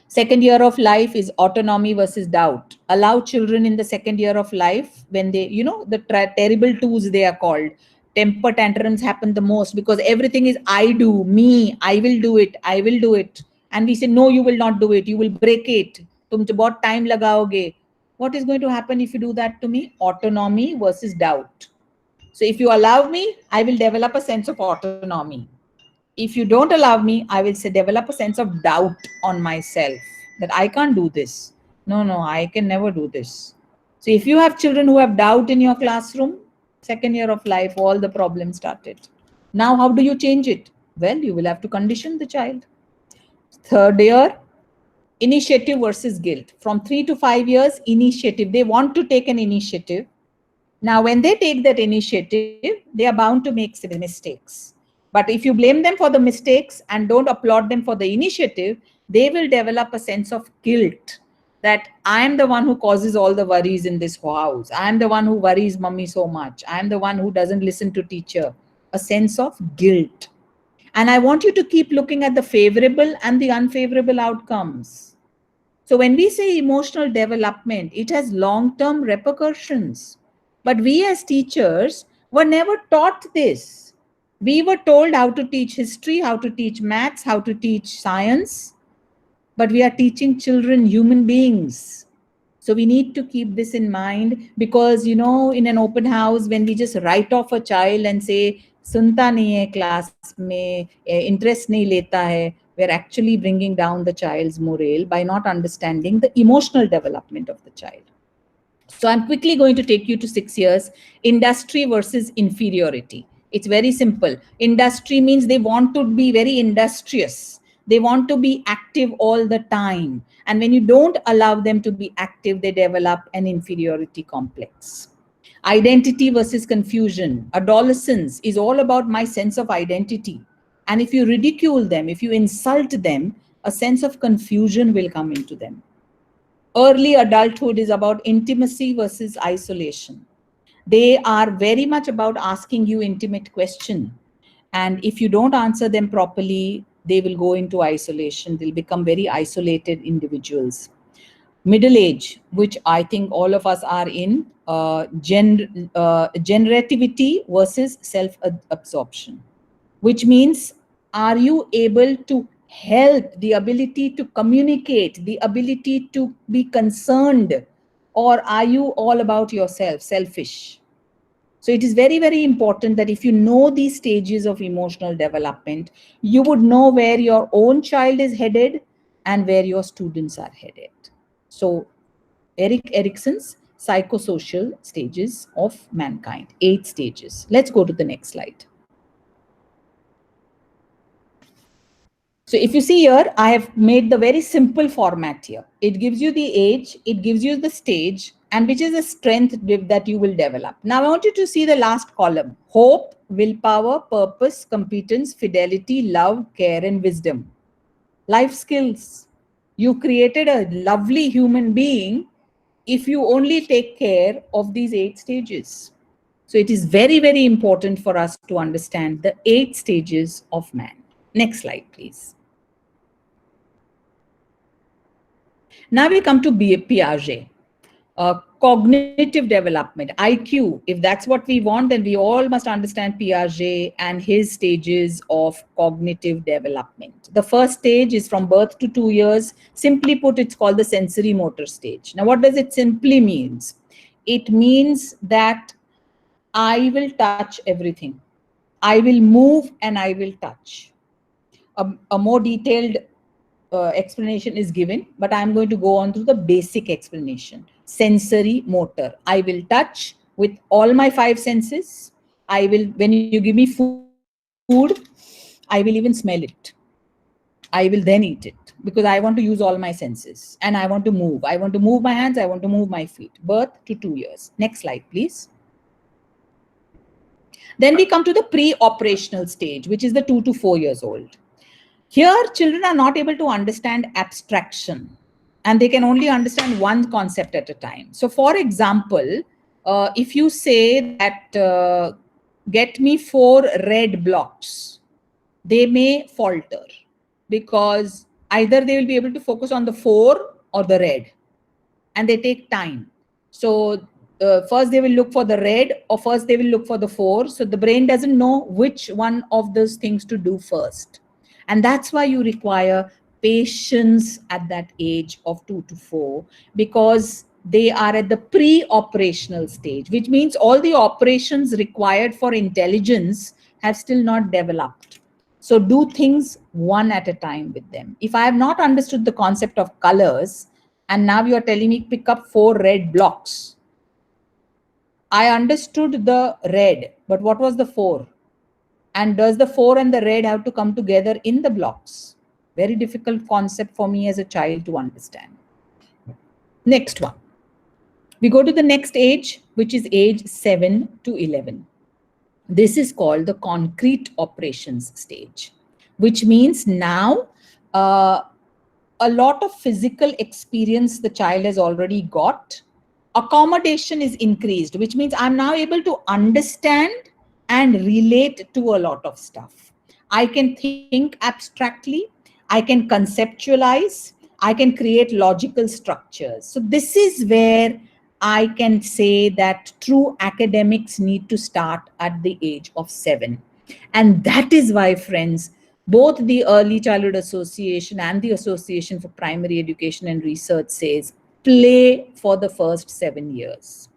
Second year of life is autonomy versus doubt. Allow children in the second year of life, when they, the terrible twos they are called, temper tantrums happen the most because everything is I do, me, I will do it, I will do it. And we say, no, you will not do it, you will break it. Tum bahut time lagaoge. What is going to happen if you do that to me? Autonomy versus doubt. So if you allow me, I will develop a sense of autonomy. If you don't allow me, I will say develop a sense of doubt on myself that I can't do this. No, I can never do this. So if you have children who have doubt in your classroom, second year of life, all the problems started. Now, how do you change it? Well, you will have to condition the child. Third year, initiative versus guilt. From 3 to 5 years, initiative. They want to take an initiative. Now, when they take that initiative, they are bound to make mistakes. But if you blame them for the mistakes and don't applaud them for the initiative, they will develop a sense of guilt that I am the one who causes all the worries in this house. I am the one who worries mummy so much. I am the one who doesn't listen to teacher. A sense of guilt. And I want you to keep looking at the favorable and the unfavorable outcomes. So when we say emotional development, it has long-term repercussions. But we as teachers were never taught this. We were told how to teach history, how to teach maths, how to teach science, but we are teaching children human beings. So we need to keep this in mind because, in an open house, when we just write off a child and say, sunta nahi hai class mein, interest nahi leta hai, we're actually bringing down the child's morale by not understanding the emotional development of the child. So I'm quickly going to take you to 6 years, industry versus inferiority. It's very simple. Industry means they want to be very industrious. They want to be active all the time. And when you don't allow them to be active, they develop an inferiority complex. Identity versus confusion. Adolescence is all about my sense of identity. And if you ridicule them, if you insult them, a sense of confusion will come into them. Early adulthood is about intimacy versus isolation. They are very much about asking you intimate questions. And if you don't answer them properly, they will go into isolation. They'll become very isolated individuals. Middle age, which I think all of us are in, generativity versus self-absorption, which means, are you able to help, the ability to communicate, the ability to be concerned, or are you all about yourself, selfish? So it is very, very important that if you know these stages of emotional development, you would know where your own child is headed and where your students are headed. So Erik Erikson's psychosocial stages of mankind, 8 stages. Let's go to the next slide. So if you see here, I have made the very simple format here. It gives you the age, it gives you the stage, and which is the strength that you will develop. Now I want you to see the last column: hope, willpower, purpose, competence, fidelity, love, care, and wisdom. Life skills. You created a lovely human being if you only take care of these 8 stages. So it is very, very important for us to understand the 8 stages of man. Next slide, please. Now we come to Piaget. Cognitive development, IQ. If that's what we want, then we all must understand Piaget and his stages of cognitive development. The first stage is from birth to 2 years. Simply put, it's called the sensory motor stage. Now, what does it simply means? It means that I will touch everything. I will move and I will touch. A more detailed explanation is given, but I'm going to go on to the basic explanation. Sensory motor. I will touch with all my 5 senses. I will, when you give me food, I will even smell it. I will then eat it because I want to use all my senses and I want to move. I want to move my hands. I want to move my feet. Birth to 2 years. Next slide, please. Then we come to the pre-operational stage, which is the 2 to 4 years old. Here, children are not able to understand abstraction and they can only understand one concept at a time. So, for example, if you say that get me 4 red blocks, they may falter because either they will be able to focus on the 4 or the red, and they take time. So first they will look for the red, or first they will look for the 4. So the brain doesn't know which one of those things to do first. And that's why you require patience at that age of 2 to 4, because they are at the pre-operational stage, which means all the operations required for intelligence have still not developed. So do things one at a time with them. If I have not understood the concept of colors, and now you are telling me pick up 4 red blocks, I understood the red, but what was the 4? And does the 4 and the red have to come together in the blocks? Very difficult concept for me as a child to understand. Next one. We go to the next age, which is age 7 to 11. This is called the concrete operations stage, which means now a lot of physical experience the child has already got. Accommodation is increased, which means I'm now able to understand and relate to a lot of stuff. I can think abstractly, I can conceptualize, I can create logical structures. So this is where I can say that true academics need to start at the age of 7. And that is why, friends, both the Early Childhood Association and the Association for Primary Education and Research says play for the first 7 years.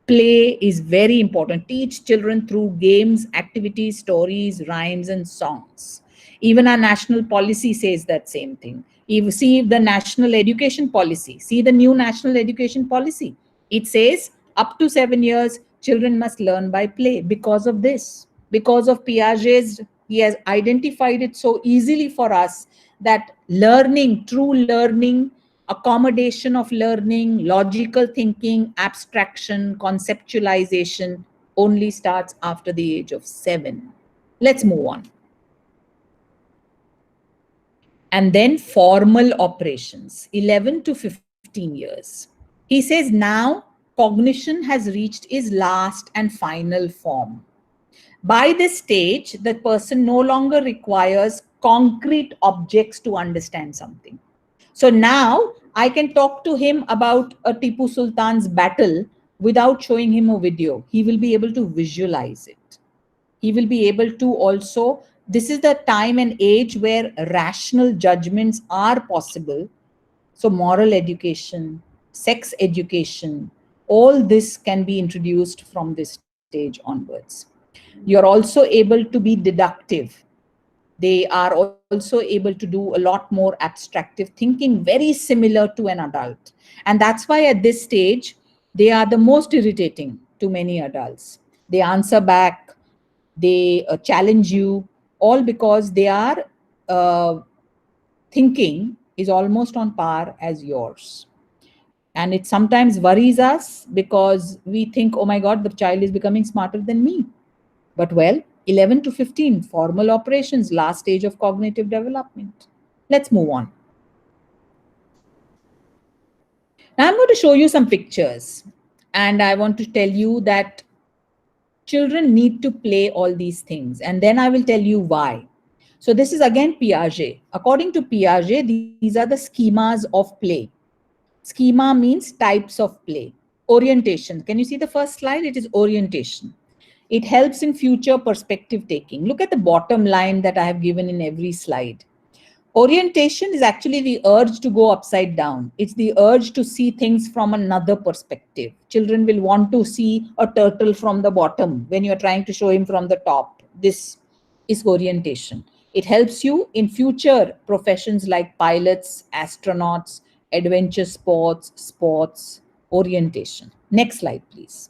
Play is very important. Teach children through games, activities, stories, rhymes, and songs. Even our national policy says that same thing. You see the national education policy, see the new national education policy. It says up to 7 years, children must learn by play. Because of this, because of Piaget's, he has identified it so easily for us that learning, true learning, accommodation of learning, logical thinking, abstraction, conceptualization only starts after the age of 7. Let's move on. And then formal operations, 11 to 15 years. He says now cognition has reached its last and final form. By this stage, the person no longer requires concrete objects to understand something. So now I can talk to him about a Tipu Sultan's battle without showing him a video. He will be able to visualize it. He will be able to also, this is the time and age where rational judgments are possible. So moral education, sex education, all this can be introduced from this stage onwards. You're also able to be deductive. They are also able to do a lot more abstractive thinking, very similar to an adult. And that's why at this stage, they are the most irritating to many adults. They answer back, they challenge you, all because they are thinking is almost on par as yours. And it sometimes worries us because we think, oh my God, the child is becoming smarter than me. But well, 11 to 15, formal operations, last stage of cognitive development. Let's move on. Now I'm going to show you some pictures. And I want to tell you that children need to play all these things. And then I will tell you why. So this is again Piaget. According to Piaget, these are the schemas of play. Schema means types of play. Orientation. Can you see the first slide? It is orientation. It helps in future perspective taking. Look at the bottom line that I have given in every slide. Orientation is actually the urge to go upside down. It's the urge to see things from another perspective. Children will want to see a turtle from the bottom when you're trying to show him from the top. This is orientation. It helps you in future professions like pilots, astronauts, adventure sports, orientation. Next slide, please.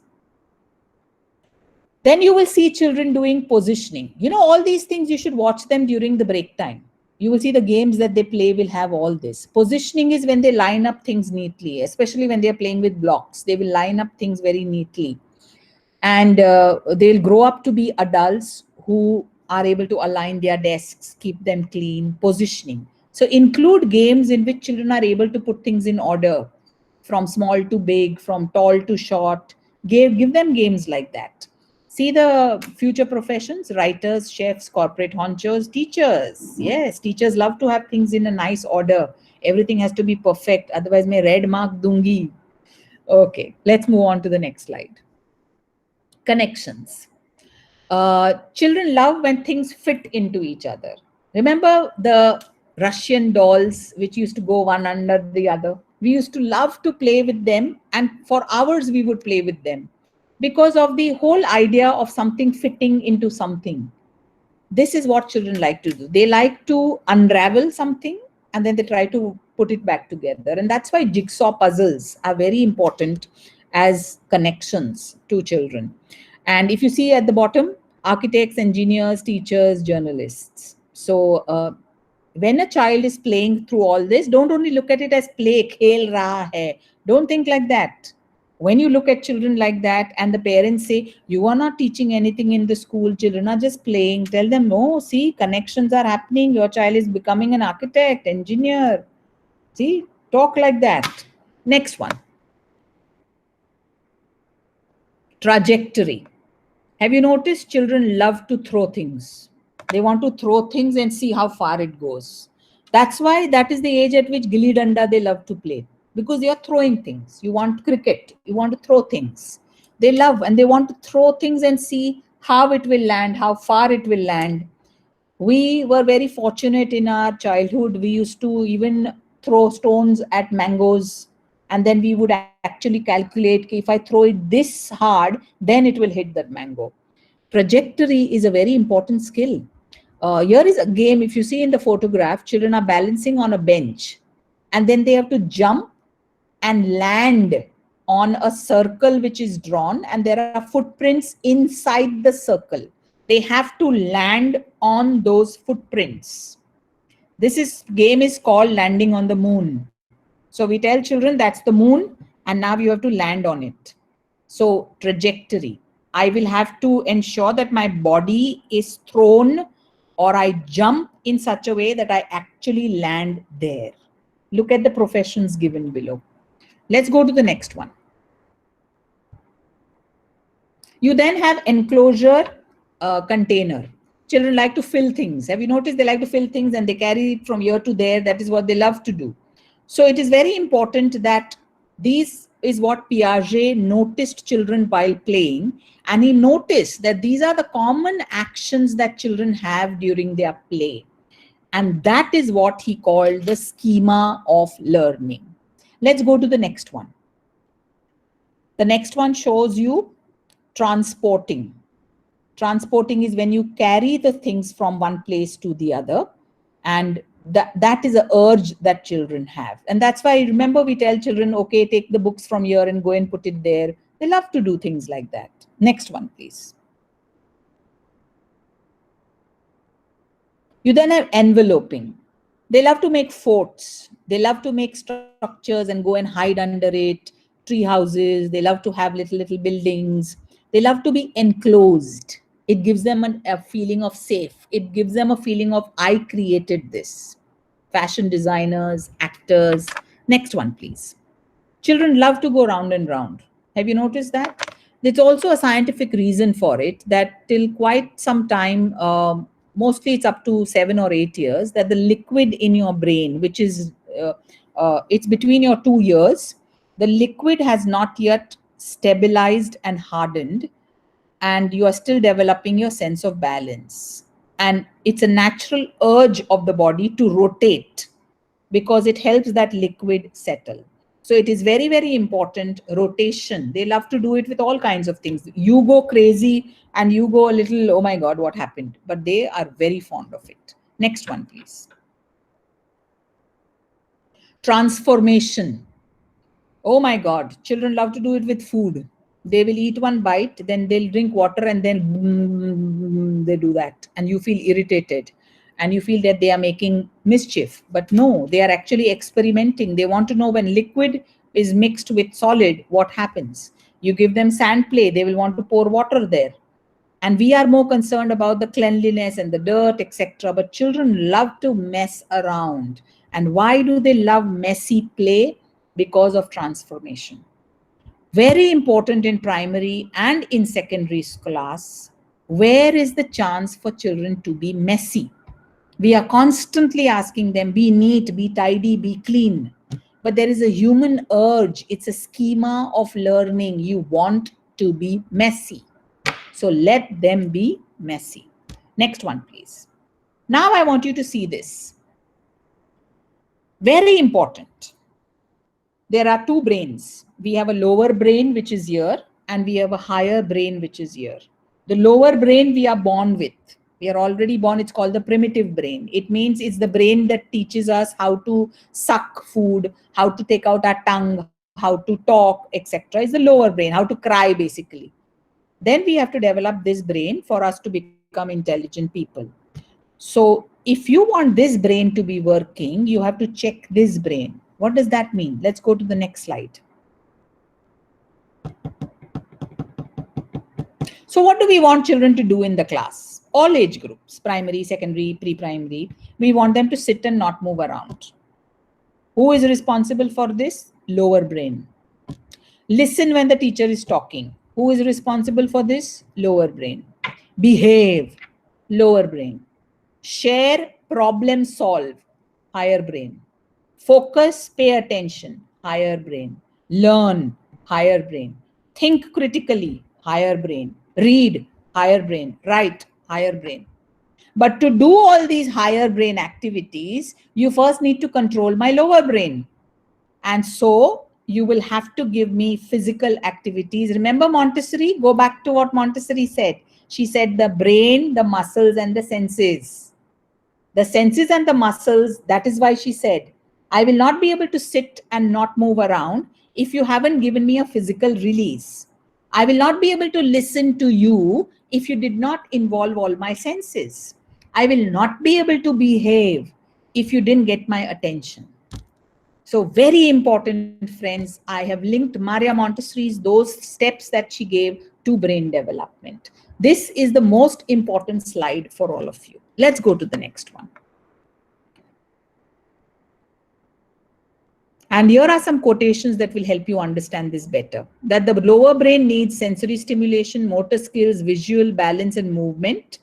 Then you will see children doing positioning. You know, all these things, you should watch them during the break time. You will see the games that they play will have all this. Positioning is when they line up things neatly, especially when they're playing with blocks. They will line up things very neatly. And they'll grow up to be adults who are able to align their desks, keep them clean. Positioning. So include games in which children are able to put things in order, from small to big, from tall to short. Give them games like that. See the future professions: writers, chefs, corporate honchos, teachers. Yes, teachers love to have things in a nice order. Everything has to be perfect. Otherwise, may red mark dungi. Okay, let's move on to the next slide. Connections. Children love when things fit into each other. Remember the Russian dolls which used to go one under the other? We used to love to play with them, and for hours we would play with them because of the whole idea of something fitting into something. This is what children like to do. They like to unravel something and then they try to put it back together. And that's why jigsaw puzzles are very important as connections to children. And if you see at the bottom, architects, engineers, teachers, journalists. So when a child is playing through all this, don't only look at it as play, khel raha hai. Don't think like that. When you look at children like that and the parents say, you are not teaching anything in the school, children are just playing, tell them, no, see, connections are happening. Your child is becoming an architect, engineer. See, talk like that. Next one. Trajectory. Have you noticed children love to throw things? They want to throw things and see how far it goes. That's why that is the age at which gilli danda they love to play, because you're throwing things. You want cricket, you want to throw things. They love and they want to throw things and see how it will land, how far it will land. We were very fortunate in our childhood. We used to even throw stones at mangoes, and then we would actually calculate, if I throw it this hard, then it will hit that mango. Trajectory is a very important skill. Here is a game. If you see in the photograph, children are balancing on a bench and then they have to jump and land on a circle which is drawn, and there are footprints inside the circle. They have to land on those footprints. This game is called landing on the moon. So we tell children that's the moon and now you have to land on it. So trajectory. I will have to ensure that my body is thrown or I jump in such a way that I actually land there. Look at the professions given below. Let's go to the next one. You then have enclosure container. Children like to fill things. Have you noticed they like to fill things and they carry it from here to there? That is what they love to do. So it is very important that these is what Piaget noticed children while playing. And he noticed that these are the common actions that children have during their play. And that is what he called the schema of learning. Let's go to the next one. The next one shows you transporting. Transporting is when you carry the things from one place to the other. And that is an urge that children have. And that's why, remember, we tell children, okay, take the books from here and go and put it there. They love to do things like that. Next one, please. You then have enveloping. They love to make forts. They love to make structures and go and hide under it, tree houses. They love to have little buildings. They love to be enclosed. It gives them a feeling of safe. It gives them a feeling of, I created this. Fashion designers, actors. Next one, please. Children love to go round and round. Have you noticed that? There's also a scientific reason for it, that till quite some time, mostly it's up to 7 or 8 years, that the liquid in your brain, which is, it's between your 2 ears, the liquid has not yet stabilized and hardened, and you are still developing your sense of balance. And it's a natural urge of the body to rotate because it helps that liquid settle. So it is very, very important, rotation. They love to do it with all kinds of things. You go crazy and you go a little, oh my God, what happened? But they are very fond of it. Next one, please. Transformation. Oh my God, children love to do it with food. They will eat one bite, then they'll drink water, and then they do that. And you feel irritated and you feel that they are making mischief. But no, they are actually experimenting. They want to know when liquid is mixed with solid, what happens. You give them sand play, they will want to pour water there. And we are more concerned about the cleanliness and the dirt, etc. But children love to mess around. And why do they love messy play? Because of transformation. Very important in primary and in secondary class. Where is the chance for children to be messy? We are constantly asking them, be neat, be tidy, be clean. But there is a human urge. It's a schema of learning. You want to be messy. So let them be messy. Next one, please. Now I want you to see this. Very important. There are two brains. We have a lower brain, which is here, and we have a higher brain, which is here. The lower brain we are born with. We are already born. It's called the primitive brain. It means it's the brain that teaches us how to suck food, how to take out our tongue, how to talk, etc. It's the lower brain, how to cry, basically. Then we have to develop this brain for us to become intelligent people. So if you want this brain to be working, you have to check this brain. What does that mean? Let's go to the next slide. So what do we want children to do in the class? All age groups, primary, secondary, pre-primary. We want them to sit and not move around. Who is responsible for this? Lower brain. Listen when the teacher is talking. Who is responsible for this? Lower brain. Behave. Lower brain. Share, problem solve. Higher brain. Focus, pay attention. Higher brain. Learn. Higher brain. Think critically. Higher brain. Read. Higher brain. Write. Higher brain. But to do all these higher brain activities, you first need to control my lower brain. And so you will have to give me physical activities. Remember Montessori? Go back to what Montessori said. She said the brain, the muscles, and the senses. The senses and the muscles, that is why she said, I will not be able to sit and not move around if you haven't given me a physical release. I will not be able to listen to you if you did not involve all my senses. I will not be able to behave if you didn't get my attention. So very important, friends. I have linked Maria Montessori's, those steps that she gave to brain development. This is the most important slide for all of you. Let's go to the next one. And here are some quotations that will help you understand this better. That the lower brain needs sensory stimulation, motor skills, visual, balance, and movement.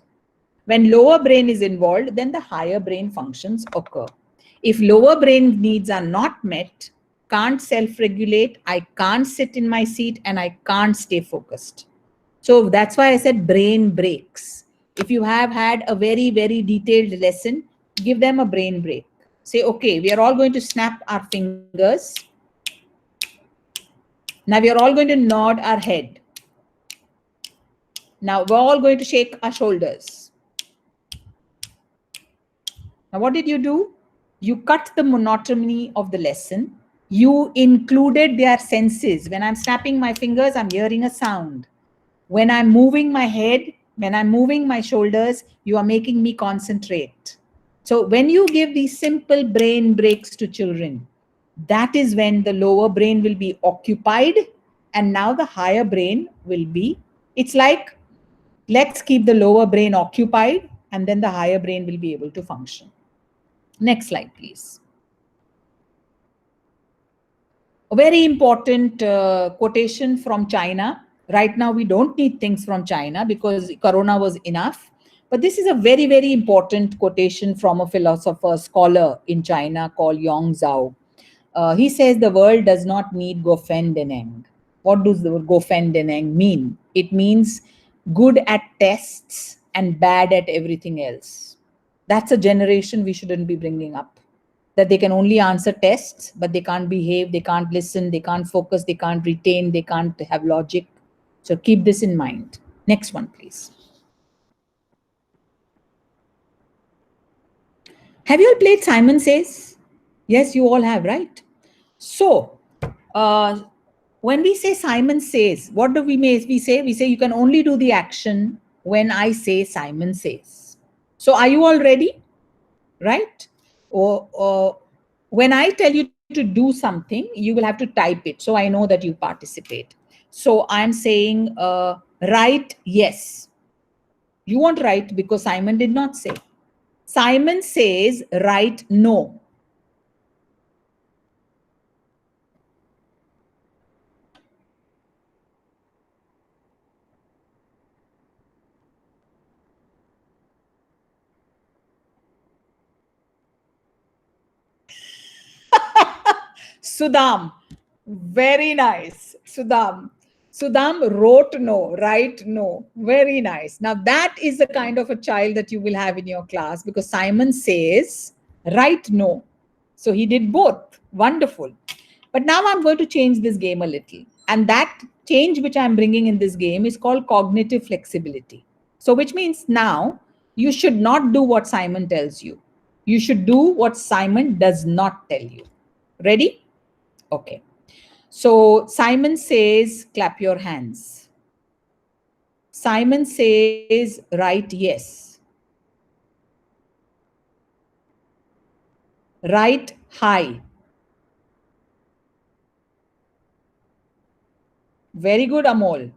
When lower brain is involved, then the higher brain functions occur. If lower brain needs are not met, can't self-regulate, I can't sit in my seat, and I can't stay focused. So that's why I said brain breaks. If you have had a very, very detailed lesson, give them a brain break. Say, okay, we are all going to snap our fingers. Now we are all going to nod our head. Now we're all going to shake our shoulders. Now what did you do? You cut the monotony of the lesson. You included their senses. When I'm snapping my fingers, I'm hearing a sound. When I'm moving my head, when I'm moving my shoulders, you are making me concentrate. So when you give these simple brain breaks to children, that is when the lower brain will be occupied and now the higher brain will be, it's like, let's keep the lower brain occupied and then the higher brain will be able to function. Next slide, please. A very important quotation from China. Right now, we don't need things from China because Corona was enough. But this is a very, very important quotation from a philosopher, scholar in China called Yong Zhao. He says the world does not need Gofendeneng. What does the word Gofendeneng mean? It means good at tests and bad at everything else. That's a generation we shouldn't be bringing up. That they can only answer tests, but they can't behave, they can't listen, they can't focus, they can't retain, they can't have logic. So keep this in mind. Next one, please. Have you all played Simon Says? Yes, you all have, right? So, when we say Simon Says, what do we say? We say you can only do the action when I say Simon Says. So, are you all ready? Right? Or when I tell you to do something, you will have to type it. So, I know that you participate. So, I'm saying write yes. You won't write because Simon did not say. Simon says write no. Sudam, very nice. Sudam wrote no, write no. Very nice. Now that is the kind of a child that you will have in your class because Simon says write no. So he did both. Wonderful. But now I'm going to change this game a little. And that change which I'm bringing in this game is called cognitive flexibility. So which means now you should not do what Simon tells you. You should do what Simon does not tell you. Ready? Okay. So Simon says, clap your hands. Simon says, write yes. Write hi. Very good, Amol.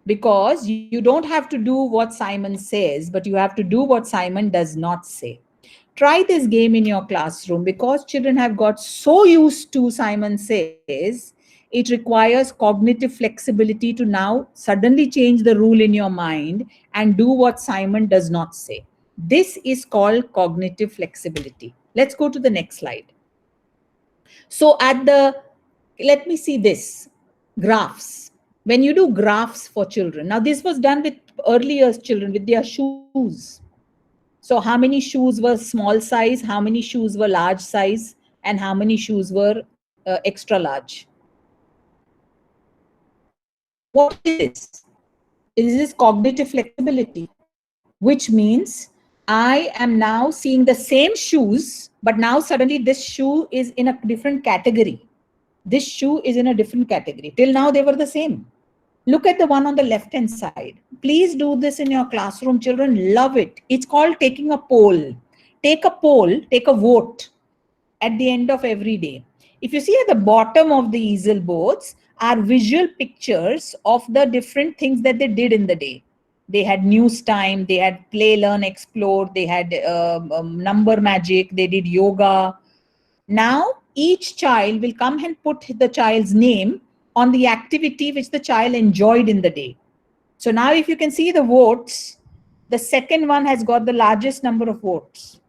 Because you don't have to do what Simon says, but you have to do what Simon does not say. Try this game in your classroom because children have got so used to Simon Says, it requires cognitive flexibility to now suddenly change the rule in your mind and do what Simon does not say. This is called cognitive flexibility. Let's go to the next slide. So let me see this, graphs. When you do graphs for children, now this was done with earlier children with their shoes. So how many shoes were small size, how many shoes were large size, and how many shoes were extra large? What is this? Is this cognitive flexibility? Which means I am now seeing the same shoes, but now suddenly this shoe is in a different category. This shoe is in a different category. Till now, they were the same. Look at the one on the left-hand side. Please do this in your classroom. Children love it. It's called taking a poll. Take a poll, take a vote at the end of every day. If you see at the bottom of the easel boards are visual pictures of the different things that they did in the day. They had news time, they had play, learn, explore, they had number magic, they did yoga. Now, each child will come and put the child's name on the activity which the child enjoyed in the day. So now if you can see the votes, the second one has got the largest number of votes.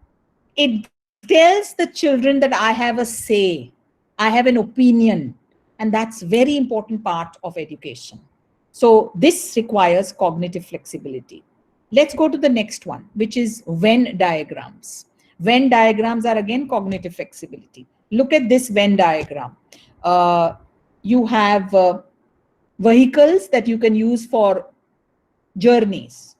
It tells the children that I have a say, I have an opinion, and that's very important part of education. So this requires cognitive flexibility. Let's go to the next one, which is Venn diagrams. Venn diagrams are again cognitive flexibility. Look at this Venn diagram. You have vehicles that you can use for journeys.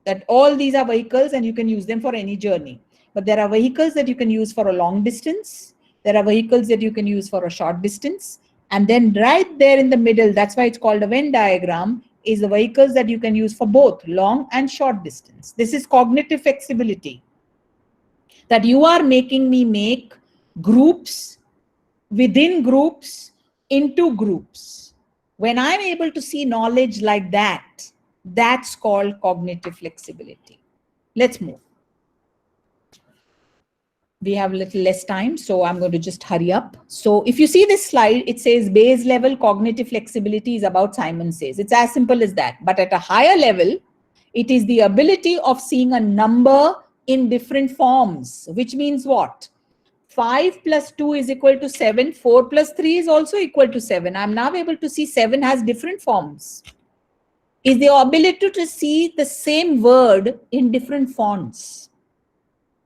That all these are vehicles and you can use them for any journey. But there are vehicles that you can use for a long distance. There are vehicles that you can use for a short distance. And then right there in the middle, that's why it's called a Venn diagram, is the vehicles that you can use for both long and short distance. This is cognitive flexibility. that you are making me make groups within groups into groups. When I'm able to see knowledge like that, that's called cognitive flexibility. Let's move. We have a little less time, so I'm going to just hurry up. So if you see this slide, it says base level cognitive flexibility is about Simon Says. It's as simple as that. But at a higher level, it is the ability of seeing a number in different forms, which means what? 5 plus 2 is equal to 7. 4 plus 3 is also equal to 7. I'm now able to see 7 has different forms. Is the ability to see the same word in different fonts.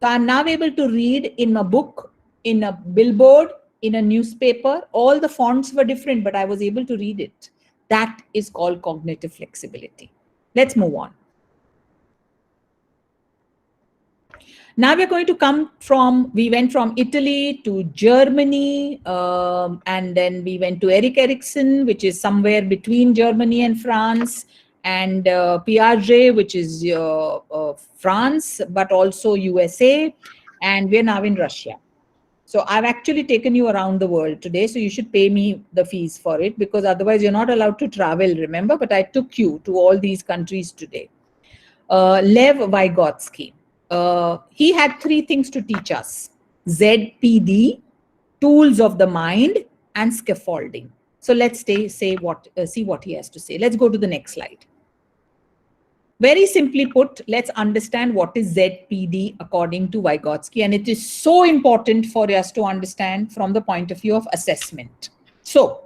So I'm now able to read in a book, in a billboard, in a newspaper. All the fonts were different, but I was able to read it. That is called cognitive flexibility. Let's move on. Now we're going to we went from Italy to Germany, and then we went to Erik Erikson, which is somewhere between Germany and France, and Piaget, which is France, but also USA, and we're now in Russia. So I've actually taken you around the world today, so you should pay me the fees for it, because otherwise you're not allowed to travel, remember? But I took you to all these countries today. Lev Vygotsky. He had 3 things to teach us: ZPD, tools of the mind, and scaffolding. So let's see what he has to say. Let's go to the next slide. Very simply put, let's understand what is ZPD according to Vygotsky. And it is so important for us to understand from the point of view of assessment. So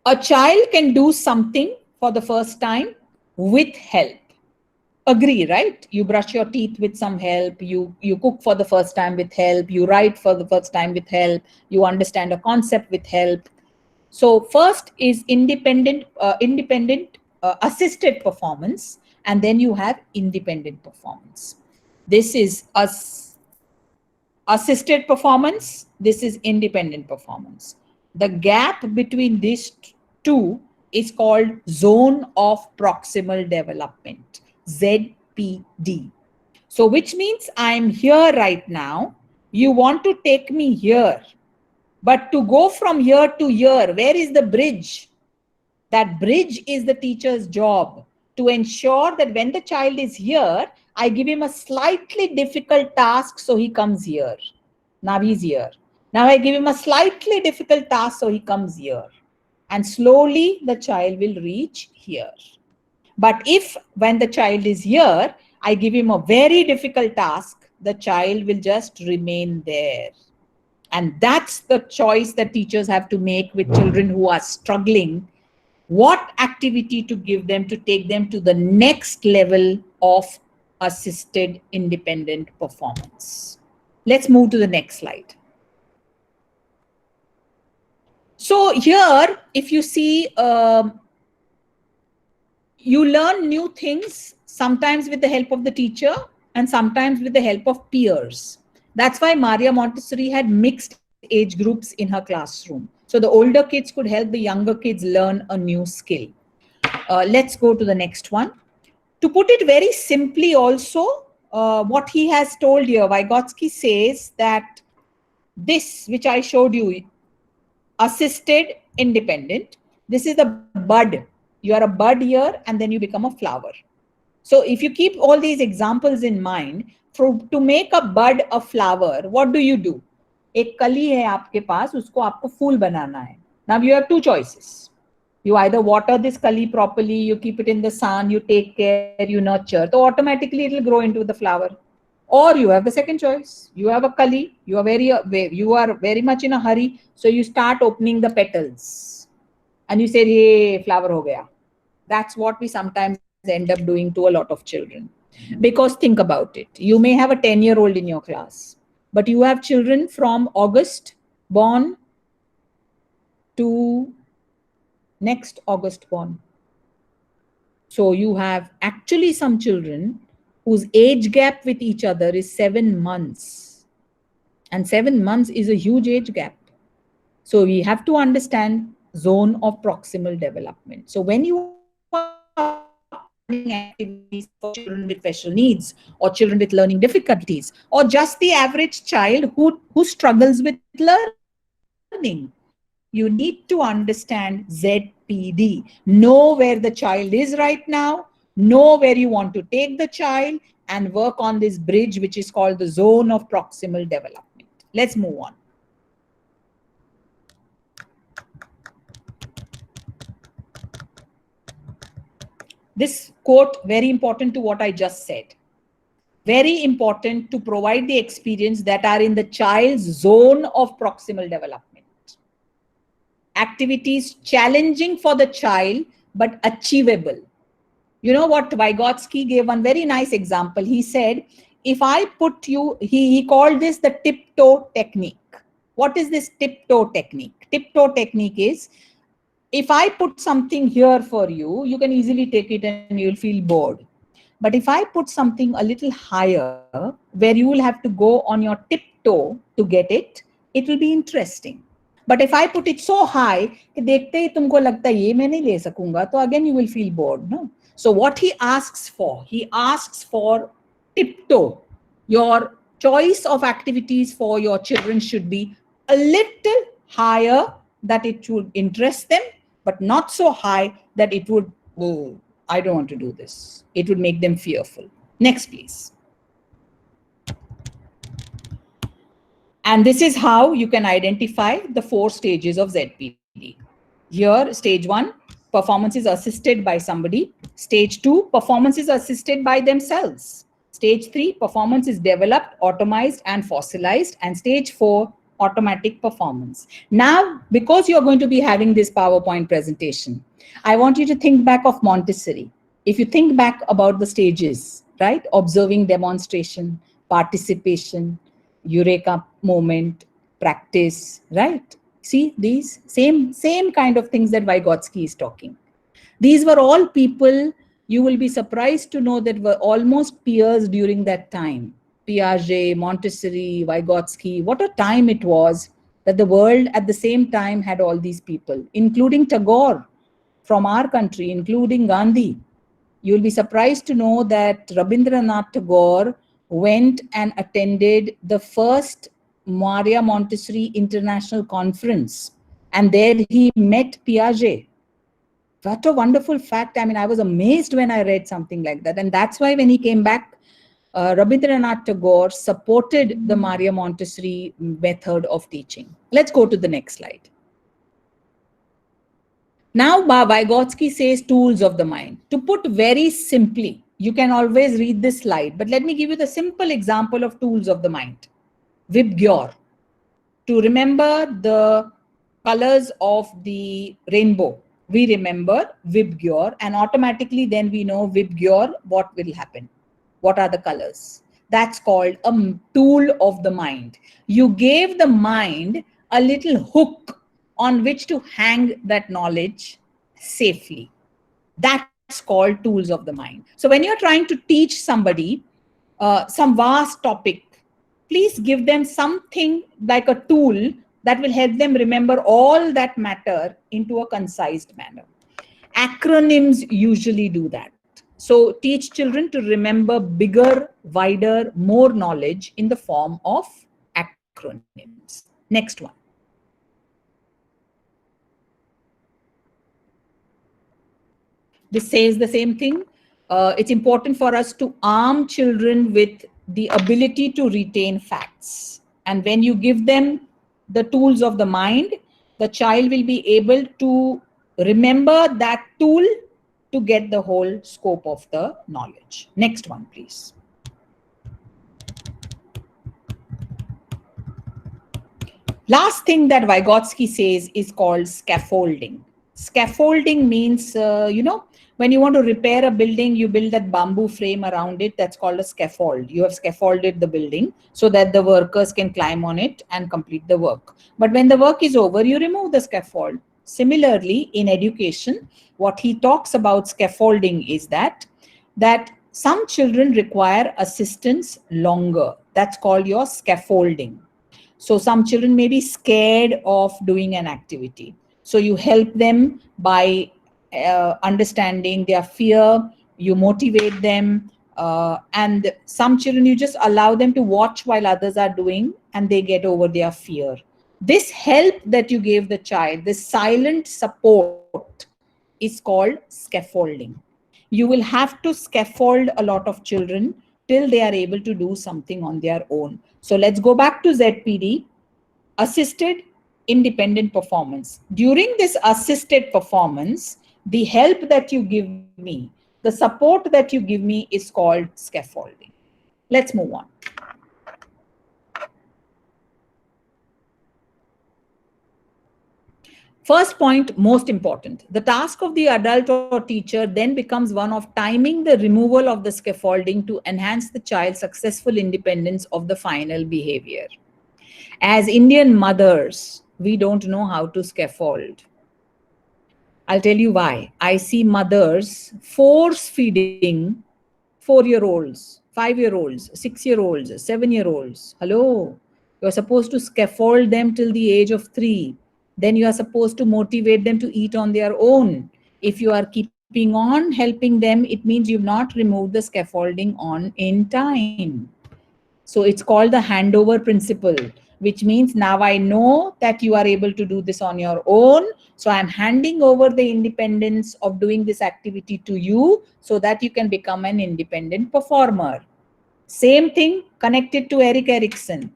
a child can do something for the first time with help. Agree, right? You brush your teeth with some help, you cook for the first time with help, you write for the first time with help, you understand a concept with help. So first is independent assisted performance, and then you have independent performance. This is assisted performance, this is independent performance. The gap between these two is called zone of proximal development, ZPD. So which means I'm here right now, you want to take me here, but to go from here to here, where is the bridge? That bridge is the teacher's job, to ensure that when the child is here, I give him a slightly difficult task, so he comes here. Now he's here. Now I give him a slightly difficult task, so he comes here. And slowly the child will reach here. But if when the child is here, I give him a very difficult task, the child will just remain there. And that's the choice that teachers have to make with children who are struggling. What activity to give them to take them to the next level of assisted independent performance. Let's move to the next slide. So here, if you see, you learn new things, sometimes with the help of the teacher and sometimes with the help of peers. That's why Maria Montessori had mixed age groups in her classroom. So the older kids could help the younger kids learn a new skill. Let's go to the next one. To put it very simply also, what he has told here, Vygotsky says that this, which I showed you, assisted independent, this is the bud. You are a bud here and then you become a flower. So if you keep all these examples in mind, to make a bud a flower, what do? एक कली है आपके पास, उसको आपको फूल बनाना है. Now you have 2 choices. You either water this kali properly, you keep it in the sun, you take care, you nurture. So automatically it will grow into the flower. Or you have the second choice. You have a kali, you are very much in a hurry, so you start opening the petals. And you say, hey, flower ho gaya. That's what we sometimes end up doing to a lot of children. Because think about it. You may have a 10-year-old in your class, but you have children from August born to next August born. So you have actually some children whose age gap with each other is 7 months. And 7 months is a huge age gap. So we have to understand zone of proximal development. So when you are activities for children with special needs or children with learning difficulties or just the average child who struggles with learning. You need to understand ZPD. Know where the child is right now, know where you want to take the child, and work on this bridge, which is called the zone of proximal development. Let's move on. This quote, very important to what I just said. Very important to provide the experience that are in the child's zone of proximal development. Activities challenging for the child, but achievable. You know what, Vygotsky gave one very nice example. He said, if I put you, he called this the tiptoe technique. What is this tiptoe technique? Tiptoe technique is, if I put something here for you, you can easily take it and you'll feel bored. But if I put something a little higher, where you will have to go on your tiptoe to get it, it will be interesting. But if I put it so high, कि देखते ही तुमको लगता है ये मैं नहीं ले सकूंगा, तो again you will feel bored, no? So what he asks for tiptoe. Your choice of activities for your children should be a little higher that it should interest them, but not so high that it would, oh, I don't want to do this. It would make them fearful. Next, please. And this is how you can identify the 4 stages of ZPD. Here, stage 1, performance is assisted by somebody. Stage 2, performance is assisted by themselves. Stage 3, performance is developed, automized, and fossilized. And stage 4, automatic performance. Now, because you're going to be having this PowerPoint presentation, I want you to think back of Montessori. If you think back about the stages, right? Observing, demonstration, participation, eureka moment, practice, right? See these same kind of things that Vygotsky is talking. These were all people, you will be surprised to know, that were almost peers during that time. Piaget, Montessori, Vygotsky, what a time it was that the world at the same time had all these people, including Tagore from our country, including Gandhi. You'll be surprised to know that Rabindranath Tagore went and attended the first Maria Montessori International Conference, and there he met Piaget. What a wonderful fact. I mean, I was amazed when I read something like that. And that's why when he came back, Rabindranath Tagore supported the Maria Montessori method of teaching. Let's go to the next slide. Now, Vygotsky says tools of the mind. To put very simply, you can always read this slide, but let me give you the simple example of tools of the mind. Vibgyor. To remember the colors of the rainbow, we remember Vibgyor, and automatically then we know Vibgyor, what will happen. What are the colors? That's called a tool of the mind. You gave the mind a little hook on which to hang that knowledge safely. That's called tools of the mind. So when you're trying to teach somebody some vast topic, please give them something like a tool that will help them remember all that matter into a concise manner. Acronyms usually do that. So teach children to remember bigger, wider, more knowledge in the form of acronyms. Next one. This says the same thing. It's important for us to arm children with the ability to retain facts. And when you give them the tools of the mind, the child will be able to remember that tool to get the whole scope of the knowledge. Next one, please. Last thing that Vygotsky says is called scaffolding. Scaffolding means, when you want to repair a building, you build that bamboo frame around it. That's called a scaffold. You have scaffolded the building so that the workers can climb on it and complete the work. But when the work is over, you remove the scaffold. Similarly, in education, what he talks about scaffolding is that some children require assistance longer. That's called your scaffolding. So some children may be scared of doing an activity. So you help them by understanding their fear. you motivate them, and some children you just allow them to watch while others are doing and they get over their fear. This help that you gave the child, this silent support, is called scaffolding. You will have to scaffold a lot of children till they are able to do something on their own. So let's go back to ZPD, assisted independent performance. During this assisted performance, the help that you give me, the support that you give me is called scaffolding. Let's move on. First point, most important. The task of the adult or teacher then becomes one of timing the removal of the scaffolding to enhance the child's successful independence of the final behavior. As Indian mothers, we don't know how to scaffold. I'll tell you why. I see mothers force feeding 4-year-olds, 5-year-olds, 6-year-olds, 7-year-olds. Hello. You're supposed to scaffold them till the age of 3. Then you are supposed to motivate them to eat on their own. If you are keeping on helping them, it means you've not removed the scaffolding on in time. So it's called the handover principle, which means now I know that you are able to do this on your own. So I'm handing over the independence of doing this activity to you so that you can become an independent performer. Same thing connected to Erik Erikson.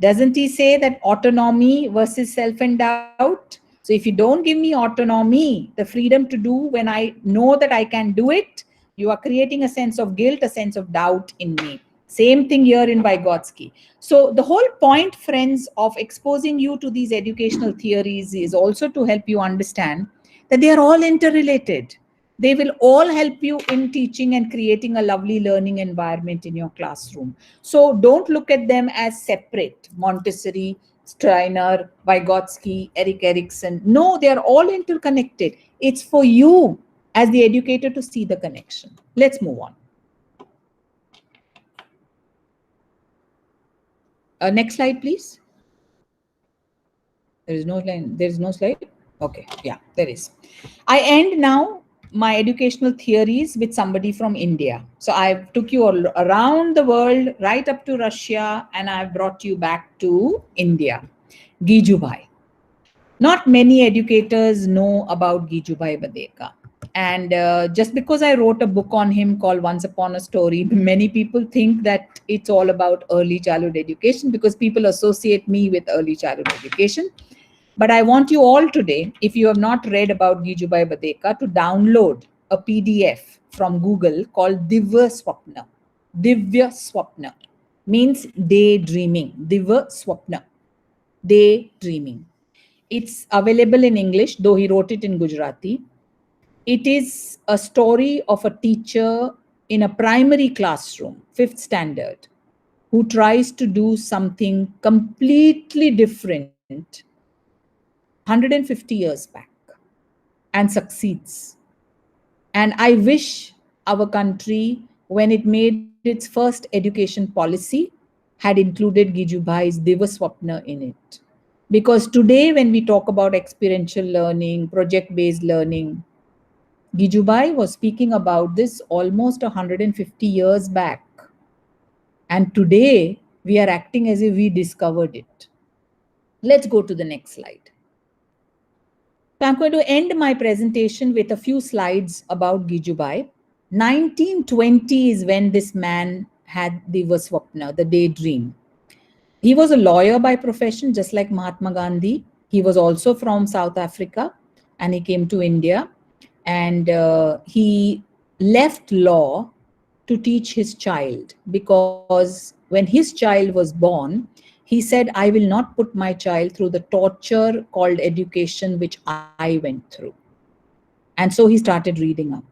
Doesn't he say that autonomy versus self-endowed? So if you don't give me autonomy, the freedom to do when I know that I can do it, you are creating a sense of guilt, a sense of doubt in me. Same thing here in Vygotsky. So the whole point, friends, of exposing you to these educational theories is also to help you understand that they are all interrelated. They will all help you in teaching and creating a lovely learning environment in your classroom. So don't look at them as separate. Montessori, Steiner, Vygotsky, Erik Erikson. No, they are all interconnected. It's for you as the educator to see the connection. Let's move on. Next slide, please. There is no line. There is no slide. Okay, yeah, there is. I end now my educational theories with somebody from India. So I took you all around the world, right up to Russia, and I've brought you back to India. Gijubai. Not many educators know about Gijubai Badeka. And just because I wrote a book on him called Once Upon a Story, many people think that it's all about early childhood education because people associate me with early childhood education. But I want you all today, if you have not read about Gijubai Badeka, to download a PDF from Google called Divya Swapna. Divya Swapna means daydreaming. Divya Swapna, daydreaming. It's available in English, though he wrote it in Gujarati. It is a story of a teacher in a primary classroom, 5th standard, who tries to do something completely different 150 years back and succeeds. And I wish our country, when it made its first education policy, had included Gijubhai's Divaswapna in it. Because today, when we talk about experiential learning, project-based learning, Gijubai was speaking about this almost 150 years back. And today, we are acting as if we discovered it. Let's go to the next slide. So I'm going to end my presentation with a few slides about Gijubai. 1920 is when this man had the Vaswapna, the daydream. He was a lawyer by profession, just like Mahatma Gandhi. He was also from South Africa and he came to India. And he left law to teach his child because when his child was born, he said, I will not put my child through the torture called education, which I went through. And so he started reading up.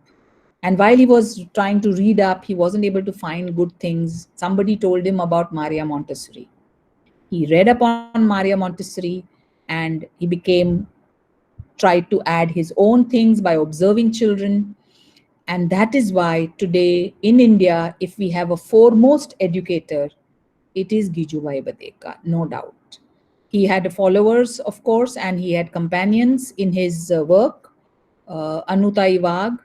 And while he was trying to read up, he wasn't able to find good things. Somebody told him about Maria Montessori. He read up on Maria Montessori and he tried to add his own things by observing children. And that is why today in India, if we have a foremost educator, it is Gijubai Badeka, no doubt. He had followers, of course, and he had companions in his work. Anutai Wagh,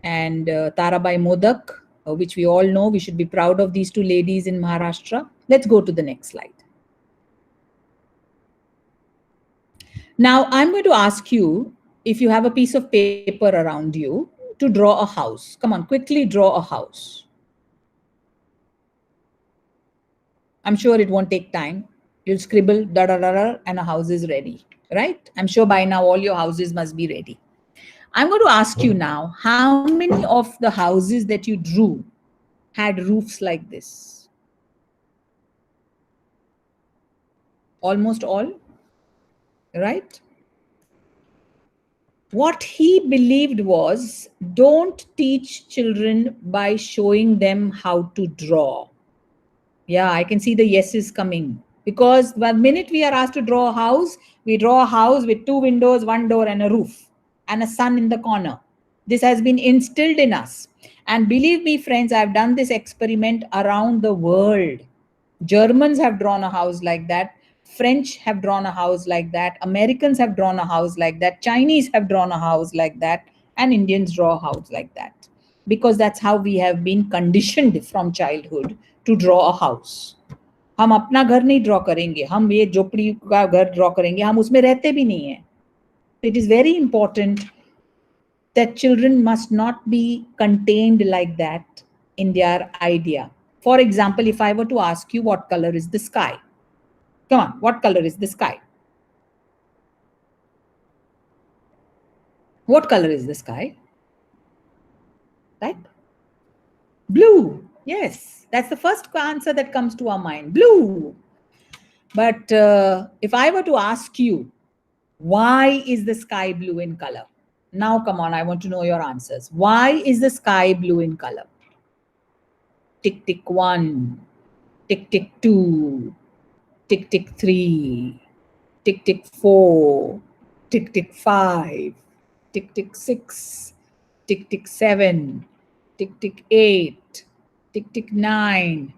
and Tarabai Modak, which we all know. We should be proud of these two ladies in Maharashtra. Let's go to the next slide. Now, I'm going to ask you, if you have a piece of paper around you, to draw a house. Come on, quickly draw a house. I'm sure it won't take time. You'll scribble, da da da da, and a house is ready, right? I'm sure by now all your houses must be ready. I'm going to ask you now, how many of the houses that you drew had roofs like this? Almost all, right? What he believed was, don't teach children by showing them how to draw. Yeah, I can see the yeses coming. Because the minute we are asked to draw a house, we draw a house with 2 windows, 1 door, and a roof, and a sun in the corner. This has been instilled in us. And believe me, friends, I've done this experiment around the world. Germans have drawn a house like that. French have drawn a house like that. Americans have drawn a house like that. Chinese have drawn a house like that. And Indians draw a house like that. Because that's how we have been conditioned from childhood to draw a house. हम अपना घर नहीं draw करेंगे, हम ये झोपड़ी का घर ड्रॉ करेंगे, हम उसमें रहते भी नहीं हैं. It is very important that children must not be contained like that in their idea. For example, if I were to ask you, what color is the sky? Come on, what color is the sky? What color is the sky? Right? Blue. Yes, that's the first answer that comes to our mind. Blue. But if I were to ask you, why is the sky blue in color? Now, come on, I want to know your answers. Why is the sky blue in color? Tick, tick 1, tick, tick 2, tick, tick 3, tick, tick 4, tick, tick 5, tick, tick 6, tick, tick 7, tick, tick 8, tick, tick 9,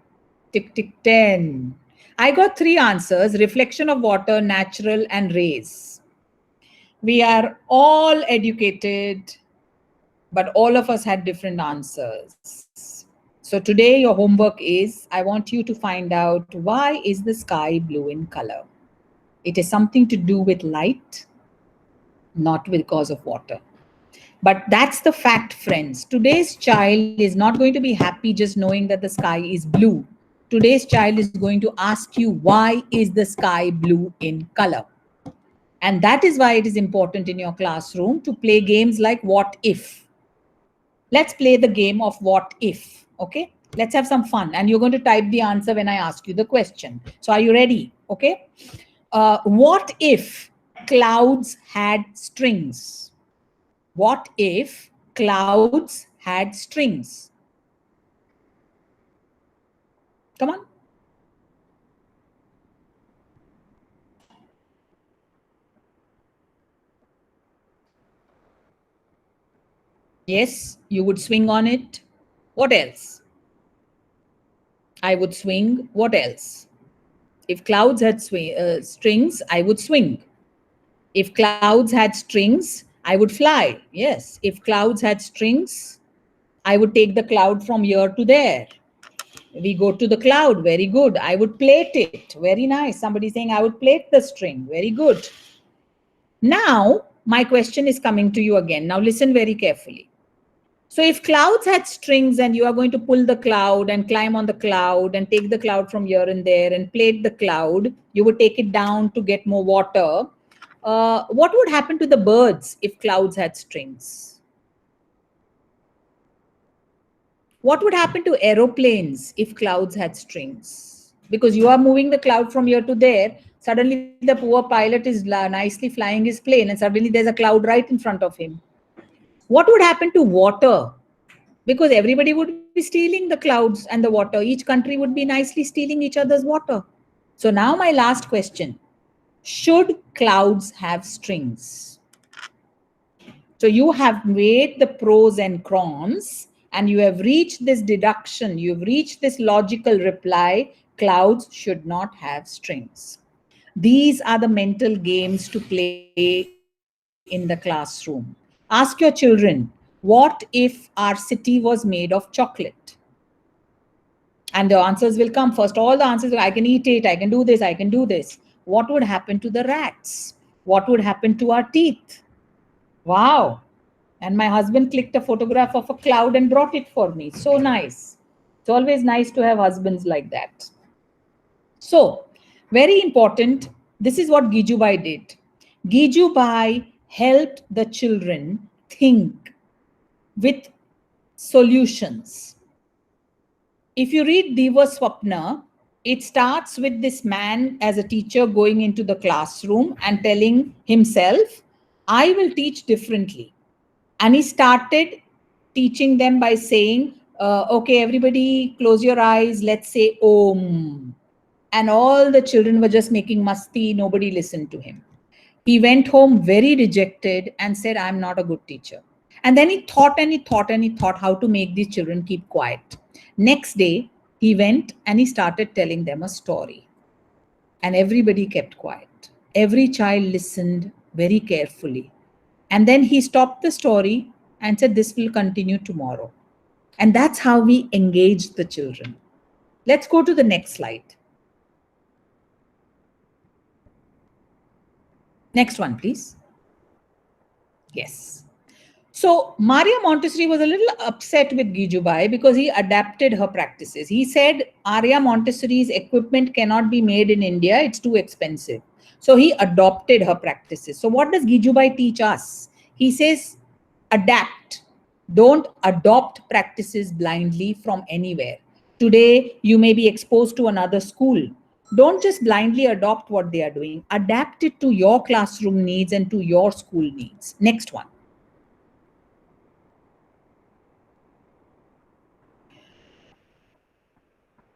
tick, tick 10. I got 3 answers: reflection of water, natural, and rays. We are all educated, but all of us had different answers. So today your homework is, I want you to find out, why is the sky blue in color? It is something to do with light, not because of water. But that's the fact, friends. Today's child is not going to be happy just knowing that the sky is blue. Today's child is going to ask you, why is the sky blue in color? And that is why it is important in your classroom to play games like what if. Let's play the game of what if, okay? Let's have some fun. And you're going to type the answer when I ask you the question. So are you ready? Okay. What if clouds had strings? What if clouds had strings? Come on. Yes, you would swing on it. What else? I would swing. What else? If clouds had strings, I would swing. If clouds had strings, I would fly. Yes. If clouds had strings, I would take the cloud from here to there. We go to the cloud. Very good. I would plait it. Very nice. Somebody saying I would plait the string. Very good. Now, my question is coming to you again. Now, listen very carefully. So if clouds had strings and you are going to pull the cloud and climb on the cloud and take the cloud from here and there and plait the cloud, you would take it down to get more water. What would happen to the birds if clouds had strings? What would happen to aeroplanes if clouds had strings? Because you are moving the cloud from here to there. Suddenly the poor pilot is nicely flying his plane and suddenly there's a cloud right in front of him. What would happen to water? Because everybody would be stealing the clouds and the water. Each country would be nicely stealing each other's water. So now my last question. Should clouds have strings? So you have made the pros and cons and you have reached this deduction. You've reached this logical reply. Clouds should not have strings. These are the mental games to play in the classroom. Ask your children, What if our city was made of chocolate? And the answers will come first. All the answers, I can eat it, I can do this, I can do this. What would happen to the rats? What would happen to our teeth? Wow. And my husband clicked a photograph of a cloud and brought it for me. So nice. It's always nice to have husbands like that. So, very important. This is what Gijubai did. Gijubai helped the children think with solutions. If you read Deva Swapna, it starts with this man as a teacher going into the classroom and telling himself, I will teach differently. And he started teaching them by saying, okay, everybody close your eyes, let's say Om. And all the children were just making masti, nobody listened to him. He went home very dejected and said, I'm not a good teacher. And then he thought and he thought and he thought how to make these children keep quiet. Next day, he went and he started telling them a story. And everybody kept quiet. Every child listened very carefully. And then he stopped the story and said, this will continue tomorrow. And that's how we engaged the children. Let's go to the next slide. Next one, please. Yes. So Maria Montessori was a little upset with Gijubai because he adapted her practices. He said Maria Montessori's equipment cannot be made in India. It's too expensive. So he adopted her practices. So what does Gijubai teach us? He says, adapt. Don't adopt practices blindly from anywhere. Today, you may be exposed to another school. Don't just blindly adopt what they are doing. Adapt it to your classroom needs and to your school needs. Next one.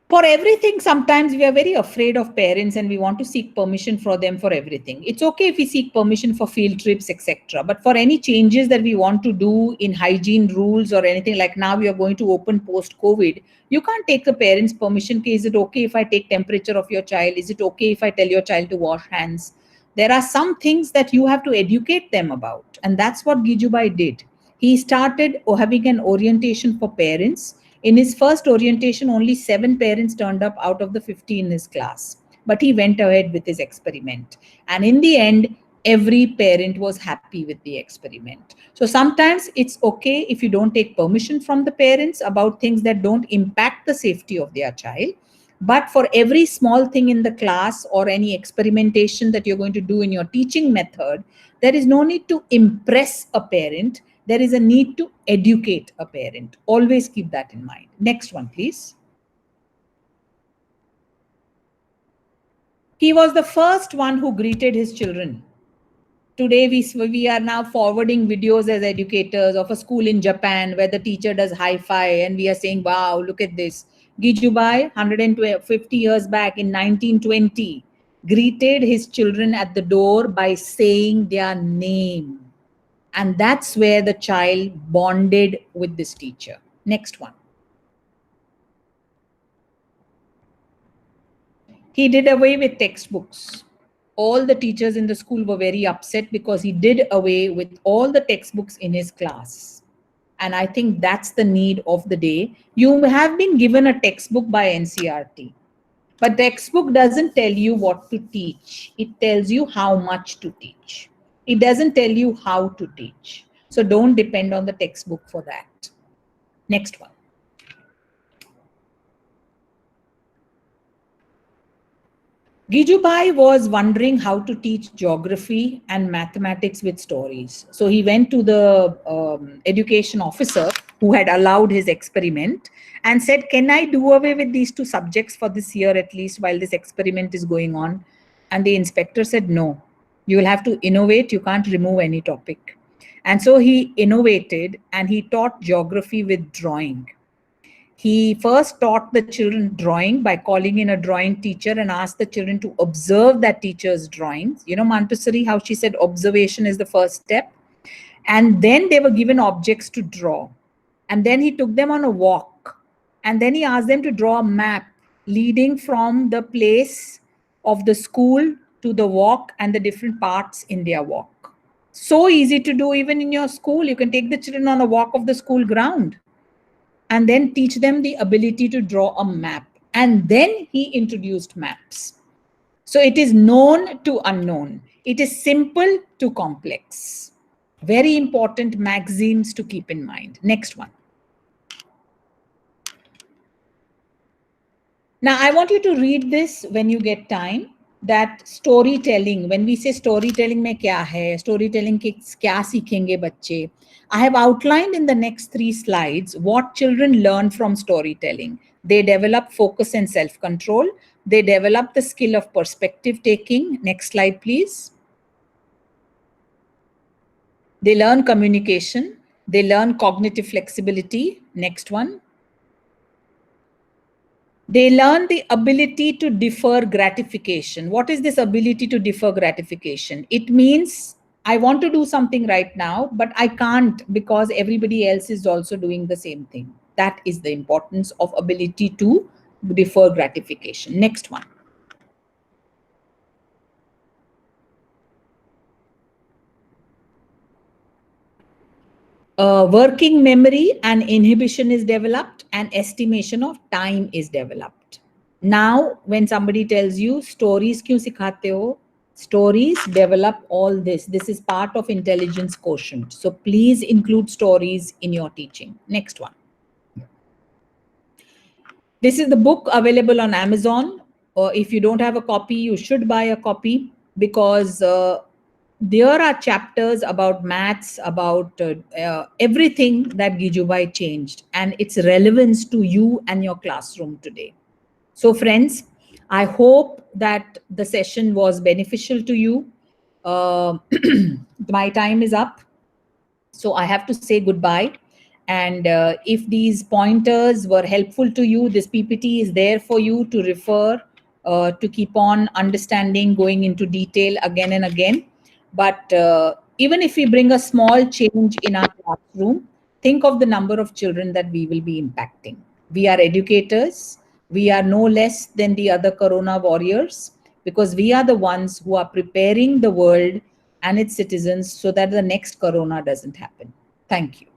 For everything, sometimes we are very afraid of parents and we want to seek permission for them for everything. It's okay if we seek permission for field trips, etc. But for any changes that we want to do in hygiene rules or anything, like now we are going to open post-COVID, you can't take the parents' permission. Is it okay if I take temperature of your child? Is it okay if I tell your child to wash hands? There are some things that you have to educate them about. And that's what Gijubai did. He started having an orientation for parents. In his first orientation, only 7 parents turned up out of the 50 in his class. But he went ahead with his experiment. And in the end, every parent was happy with the experiment. So sometimes it's okay if you don't take permission from the parents about things that don't impact the safety of their child. But for every small thing in the class or any experimentation that you're going to do in your teaching method, there is no need to impress a parent. There is a need to educate a parent. Always keep that in mind. Next one, please. He was the first one who greeted his children. Today, we are now forwarding videos as educators of a school in Japan where the teacher does hi-fi and we are saying, wow, look at this. Gijubai, 150 years back in 1920, greeted his children at the door by saying their name. And that's where the child bonded with this teacher. Next one. He did away with textbooks. All the teachers in the school were very upset because he did away with all the textbooks in his class. And I think that's the need of the day. You have been given a textbook by NCERT, but the textbook doesn't tell you what to teach. It tells you how much to teach. It doesn't tell you how to teach. So don't depend on the textbook for that. Next one. Gijubai was wondering how to teach geography and mathematics with stories. So he went to the education officer who had allowed his experiment and said, can I do away with these 2 subjects for this year at least while this experiment is going on? And the inspector said, no, you will have to innovate. You can't remove any topic. And so he innovated and he taught geography with drawing. He first taught the children drawing by calling in a drawing teacher and asked the children to observe that teacher's drawings. You know, Montessori, how she said observation is the first step. And then they were given objects to draw. And then he took them on a walk. And then he asked them to draw a map leading from the place of the school to the walk and the different parts in their walk. So easy to do even in your school. You can take the children on a walk of the school ground and then teach them the ability to draw a map. And then he introduced maps. So it is known to unknown. It is simple to complex. Very important maxims to keep in mind. Next one. Now, I want you to read this when you get time. That storytelling, when we say storytelling mein kya hai, storytelling ke kya seekhenge bacche, I have outlined in the next 3 slides what children learn from storytelling. They develop focus and self-control. They develop the skill of perspective taking. Next slide, please. They learn communication. They learn cognitive flexibility. Next one. They learn the ability to defer gratification. What is this ability to defer gratification? It means I want to do something right now, but I can't because everybody else is also doing the same thing. That is the importance of ability to defer gratification. Next one. Working memory and inhibition is developed, and estimation of time is developed. Now, when somebody tells you stories kyun sikhate ho, stories develop all this. This is part of intelligence quotient. So please include stories in your teaching. Next one. This is the book available on Amazon. If you don't have a copy, you should buy a copy because there are chapters about maths, about everything that Gijubai changed and its relevance to you and your classroom today. So friends, I hope that the session was beneficial to you. My time is up. So I have to say goodbye. And if these pointers were helpful to you, this PPT is there for you to refer, to keep on understanding, going into detail again and again. But even if we bring a small change in our classroom, think of the number of children that we will be impacting. We are educators. We are no less than the other Corona warriors because we are the ones who are preparing the world and its citizens so that the next Corona doesn't happen. Thank you.